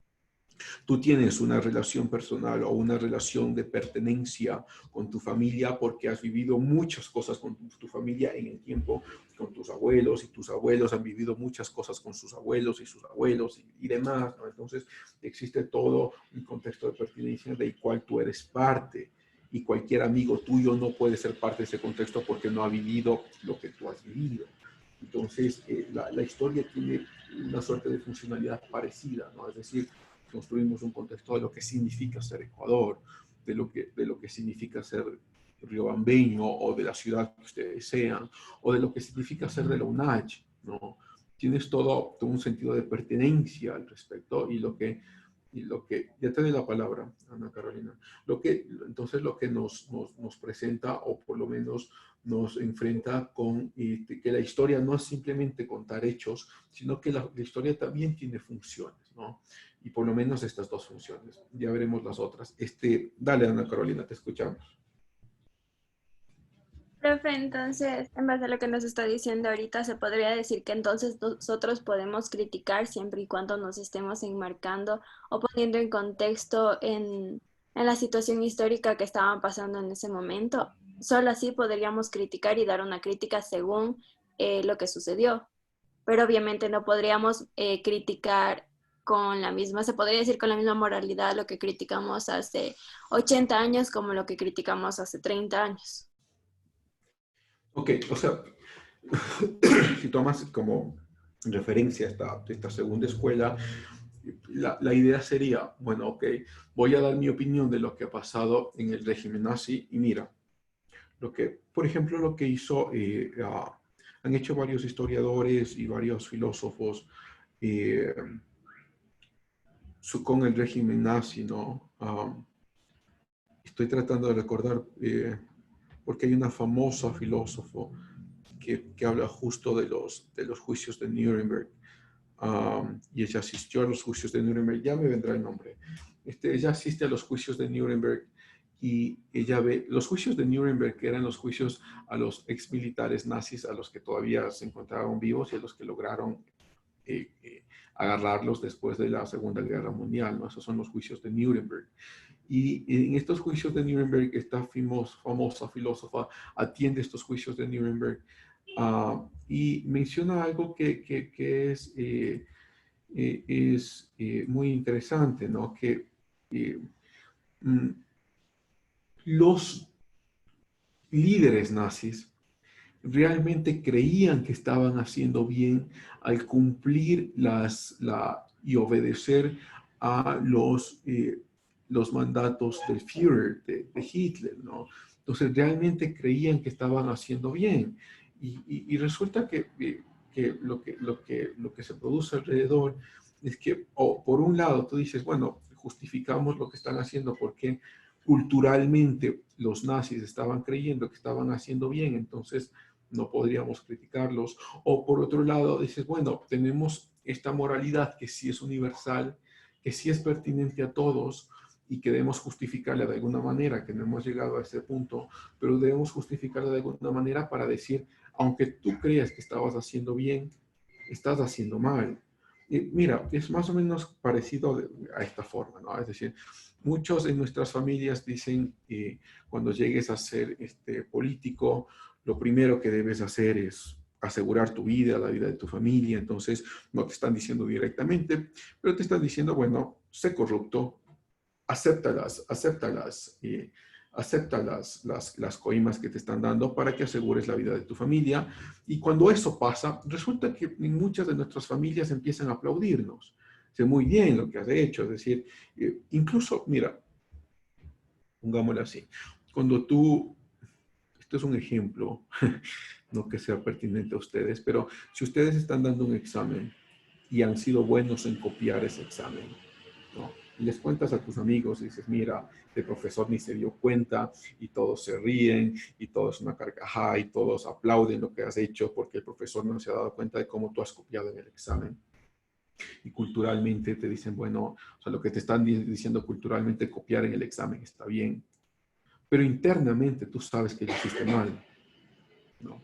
tú tienes una relación personal o una relación de pertenencia con tu familia porque has vivido muchas cosas con tu familia en el tiempo, con tus abuelos, y tus abuelos han vivido muchas cosas con sus abuelos y sus abuelos y demás, ¿no? Entonces existe todo un contexto de pertenencia del cual tú eres parte, y cualquier amigo tuyo no puede ser parte de ese contexto porque no ha vivido lo que tú has vivido. Entonces, la historia tiene una suerte de funcionalidad parecida, ¿no? Es decir, construimos un contexto de lo que significa ser Ecuador, de lo que significa ser riobambeño o de la ciudad que ustedes sean, o de lo que significa ser de la UNACH, ¿no? Tienes todo un sentido de pertenencia al respecto y lo que, ya te doy la palabra, Ana Carolina, entonces lo que nos presenta, o por lo menos nos enfrenta con que la historia no es simplemente contar hechos, sino que la historia también tiene funciones, ¿no? Y por lo menos estas dos funciones. Ya veremos las otras. Dale, Ana Carolina, te escuchamos. Profe, entonces, en base a lo que nos está diciendo ahorita, se podría decir que entonces nosotros podemos criticar siempre y cuando nos estemos enmarcando o poniendo en contexto en la situación histórica que estaban pasando en ese momento. Solo así podríamos criticar y dar una crítica según lo que sucedió. Pero obviamente no podríamos criticar con la misma, se podría decir con la misma moralidad lo que criticamos hace 80 años como lo que criticamos hace 30 años. Ok, o sea, si tomas como referencia esta segunda escuela, la idea sería, bueno, ok, voy a dar mi opinión de lo que ha pasado en el régimen nazi y mira, por ejemplo, lo que han hecho varios historiadores y varios filósofos eh, con el régimen nazi, ¿no? Estoy tratando de recordar, porque hay una famosa filósofo que habla justo de los juicios de Nuremberg. Y ella asistió a los juicios de Nuremberg, ya me vendrá el nombre. Ella asiste a los juicios de Nuremberg y ella ve los juicios de Nuremberg, que eran los juicios a los exmilitares nazis, a los que todavía se encontraban vivos y a los que lograron agarrarlos después de la Segunda Guerra Mundial, ¿no? Esos son los juicios de Nuremberg. Y en estos juicios de Nuremberg, esta famosa filósofa atiende estos juicios de Nuremberg y menciona algo que es muy interesante, ¿no? Que los líderes nazis realmente creían que estaban haciendo bien al cumplir y obedecer a los mandatos del Führer, de Hitler, ¿no? Entonces realmente creían que estaban haciendo bien. Y resulta que lo que se produce alrededor es que, por un lado, tú dices, bueno, justificamos lo que están haciendo porque culturalmente los nazis estaban creyendo que estaban haciendo bien, entonces no podríamos criticarlos. O por otro lado, dices, bueno, tenemos esta moralidad que sí es universal, que sí es pertinente a todos y que debemos justificarla de alguna manera, que no hemos llegado a ese punto, pero debemos justificarla de alguna manera para decir, aunque tú creas que estabas haciendo bien, estás haciendo mal. Mira, es más o menos parecido a esta forma, ¿no? Es decir, muchos en nuestras familias dicen, cuando llegues a ser político, lo primero que debes hacer es asegurar tu vida, la vida de tu familia. Entonces, no te están diciendo directamente, pero te están diciendo, bueno, sé corrupto, acéptalas, acepta las coimas que te están dando para que asegures la vida de tu familia. Y cuando eso pasa, resulta que en muchas de nuestras familias empiezan a aplaudirnos. Sé muy bien lo que has hecho, es decir, incluso, mira, pongámoslo así, cuando tú, esto es un ejemplo, no que sea pertinente a ustedes, pero si ustedes están dando un examen y han sido buenos en copiar ese examen, ¿no? Y les cuentas a tus amigos y dices, mira, el profesor ni se dio cuenta y todos se ríen y todo es una carcajada y todos aplauden lo que has hecho porque el profesor no se ha dado cuenta de cómo tú has copiado en el examen. Y culturalmente te dicen, bueno, o sea, lo que te están diciendo culturalmente, copiar en el examen está bien, pero internamente tú sabes que lo hiciste mal, ¿no?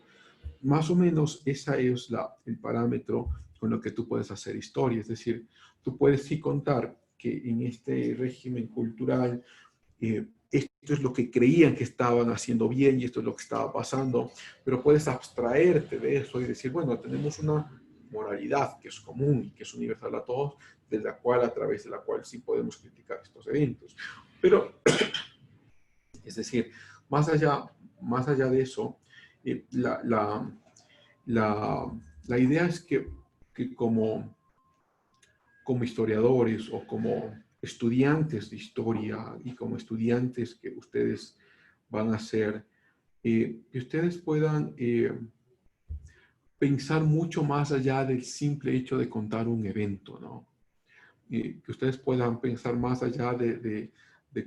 Más o menos ese es el parámetro con lo que tú puedes hacer historia. Es decir, tú puedes sí contar que en este régimen cultural esto es lo que creían que estaban haciendo bien y esto es lo que estaba pasando, pero puedes abstraerte de eso y decir, bueno, tenemos una moralidad que es común y que es universal a todos, a través de la cual sí podemos criticar estos eventos. Pero, es decir, más allá de eso, la, la, la idea es que como historiadores o como estudiantes de historia y como estudiantes que ustedes van a ser, que ustedes puedan pensar mucho más allá del simple hecho de contar un evento, ¿no? Que ustedes puedan pensar más allá de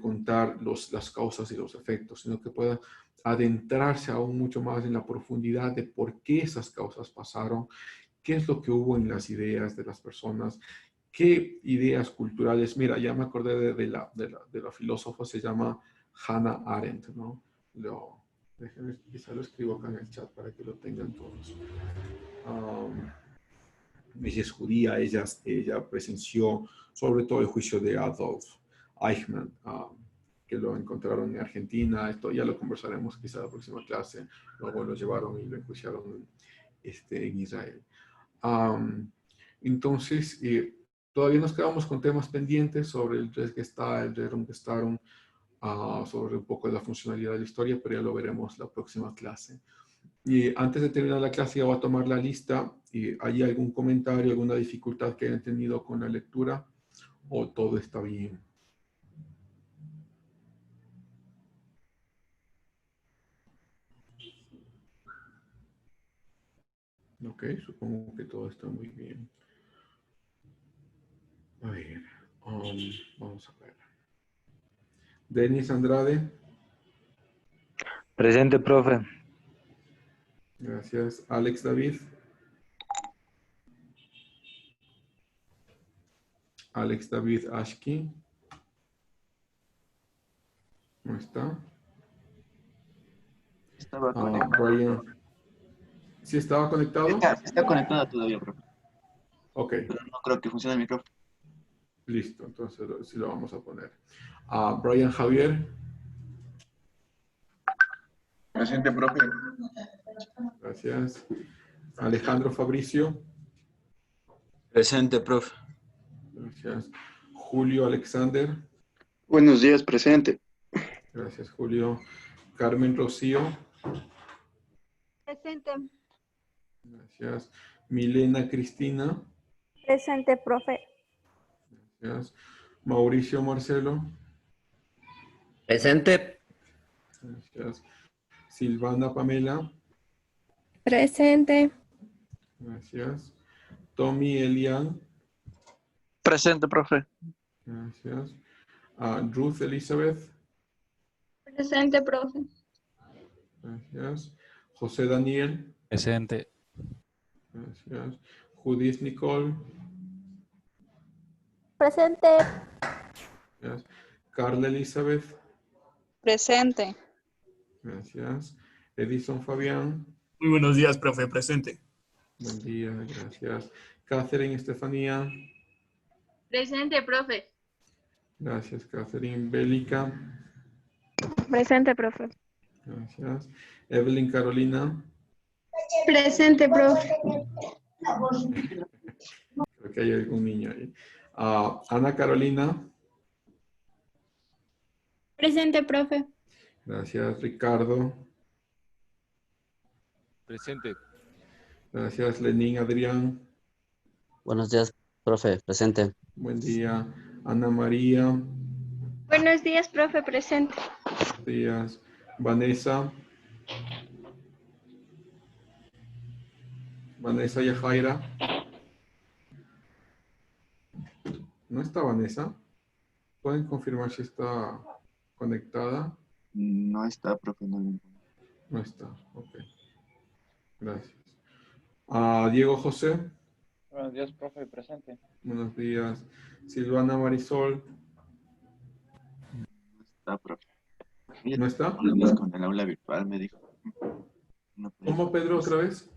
contar las causas y los efectos, sino que puedan adentrarse aún mucho más en la profundidad de por qué esas causas pasaron, qué es lo que hubo en las ideas de las personas, qué ideas culturales. Mira, ya me acordé de la filósofa, se llama Hannah Arendt, ¿no? Déjenme, quizá lo escribo acá en el chat para que lo tengan todos. Ella es judía, ella presenció sobre todo el juicio de Adolf Eichmann, que lo encontraron en Argentina. Esto ya lo conversaremos quizá en la próxima clase. Luego lo llevaron y lo enjuiciaron en Israel. Entonces, todavía nos quedamos con temas pendientes sobre el Res-Gestalt, el Rerum-Gestarum, sobre un poco de la funcionalidad de la historia, pero ya lo veremos la próxima clase. Y antes de terminar la clase ya voy a tomar la lista. ¿Y hay algún comentario, alguna dificultad que hayan tenido con la lectura? ¿O todo está bien? Ok, supongo que todo está muy bien. A ver, vamos a ver. Denis Andrade. Presente, profe. Gracias. Alex David. Alex David Ashki. ¿No está? Estaba conectado. Brian. ¿Sí estaba conectado? Está conectado todavía, profe. Ok. Pero no creo que funcione el micrófono. Listo, entonces sí lo vamos a poner. Brian Javier. Presente, profe. Gracias. Alejandro Fabricio. Presente, profe. Gracias. Julio Alexander. Buenos días, presente. Gracias, Julio. Carmen Rocío. Presente. Gracias. Milena Cristina. Presente, profe. Gracias. Mauricio Marcelo. Presente. Gracias. Silvana Pamela. Presente. Gracias. Tommy Elian. Presente, profe. Gracias. Ruth Elizabeth. Presente, profe. Gracias. José Daniel. Presente. Gracias. Judith Nicole. Presente. Gracias. Carla Elizabeth. Presente. Gracias. Edison Fabián. Muy buenos días, profe. Presente. Buen día, gracias. Catherine Estefanía. Presente, profe. Gracias, Catherine. Bélica. Presente, profe. Gracias. Evelyn Carolina. Presente, profe. Creo que hay algún niño ahí. Ana Carolina. Presente, profe. Gracias, Ricardo. Presente. Gracias, Lenín Adrián. Buenos días, profe. Presente. Buen día. Ana María. Buenos días, profe. Presente. Buenos días. Vanessa. Vanessa Yajaira. ¿No está Vanessa? ¿Pueden confirmar si está conectada? No está, profe. No está, ok. Gracias. Diego José. Buenos días, profe, presente. Buenos días. Silvana Marisol. No está, profe. ¿No está? Problemas con el aula virtual, me dijo. No podía. ¿Cómo, Pedro, otra vez?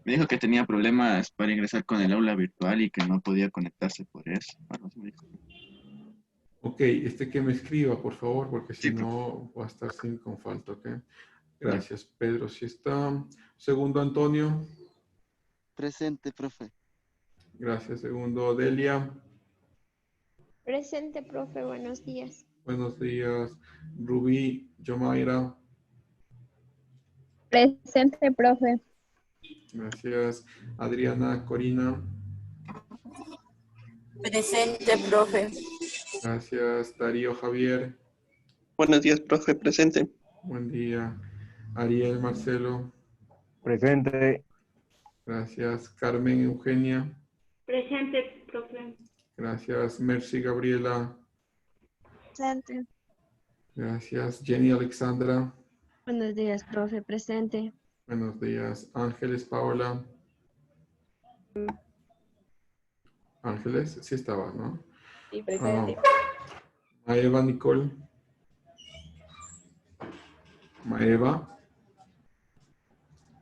Me dijo que tenía problemas para ingresar con el aula virtual y que no podía conectarse por eso. Bueno, eso me dijo. Ok, que me escriba, por favor, porque si no va a estar con falta, ¿ok? Gracias, Pedro. Si está. Segundo, Antonio. Presente, profe. Gracias, segundo, Delia. Presente, profe. Buenos días. Buenos días. Rubí, Yomaira. Presente, profe. Gracias. Adriana, Corina. Presente, profe. Gracias. Darío, Javier. Buenos días, profe, presente. Buen día. Ariel, Marcelo. Presente. Gracias. Carmen, Eugenia. Presente, profe. Gracias. Mercy, Gabriela. Presente. Gracias. Jenny, Alexandra. Buenos días, profe. Presente. Buenos días. Ángeles, Paola. Ángeles, sí estaba, ¿no? Sí, presente. Maeva, Nicole. Maeva.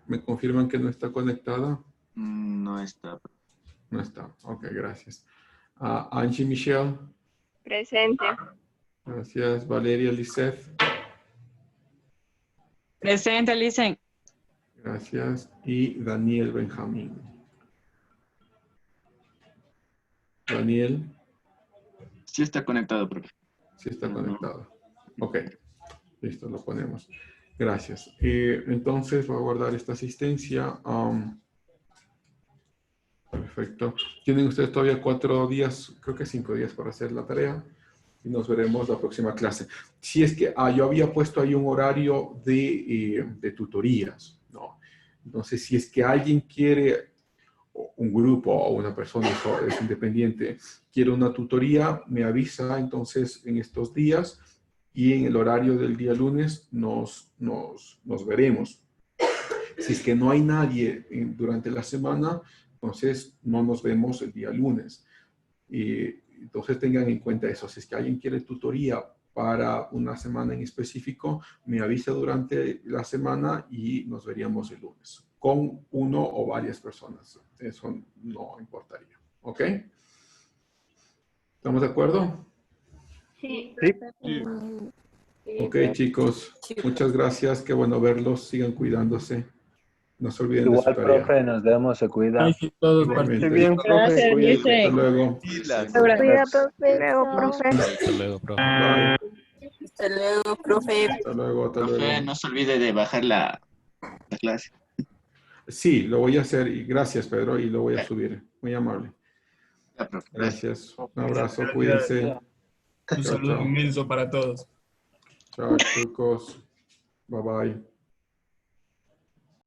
¿Me confirman que no está conectada? No está. No está. Ok, gracias. Angie Michelle. Presente. Gracias. Valeria Lisset. Presente, Licen. Gracias. Y Daniel Benjamín. Daniel. Sí está conectado, profe. Sí está conectado. Ok. Listo, lo ponemos. Gracias. Entonces voy a guardar esta asistencia. Perfecto. Tienen ustedes todavía 4 días, creo que 5 días para hacer la tarea. Y nos veremos la próxima clase. Si es que yo había puesto ahí un horario de tutorías, ¿no? Entonces, si es que alguien quiere, un grupo o una persona es independiente, quiere una tutoría, me avisa entonces en estos días y en el horario del día lunes nos veremos. Si es que no hay nadie durante la semana, entonces no nos vemos el día lunes. Entonces tengan en cuenta eso. Si es que alguien quiere tutoría para una semana en específico, me avisa durante la semana y nos veríamos el lunes con uno o varias personas. Eso no importaría. ¿Ok? ¿Estamos de acuerdo? Sí. Ok, chicos. Muchas gracias. Qué bueno verlos. Sigan cuidándose. No se olviden de su Igual, tarea. profe, nos vemos, se cuida. Ay, sí, todos Igualmente. Bien, profe. Gracias, Hasta Licen. luego. Cuida, profe. Luego, profe. Hasta luego, profe. Bye. Hasta luego, profe. Hasta luego, hasta Profe, luego. no se olvide de bajar la clase. Sí, lo voy a hacer y gracias, Pedro, y lo voy a subir. Muy amable. Ya, profe. Gracias. Un abrazo, Gracias. cuídense. Un Chao, saludo chao. inmenso para todos. Chao, chicos. Bye bye.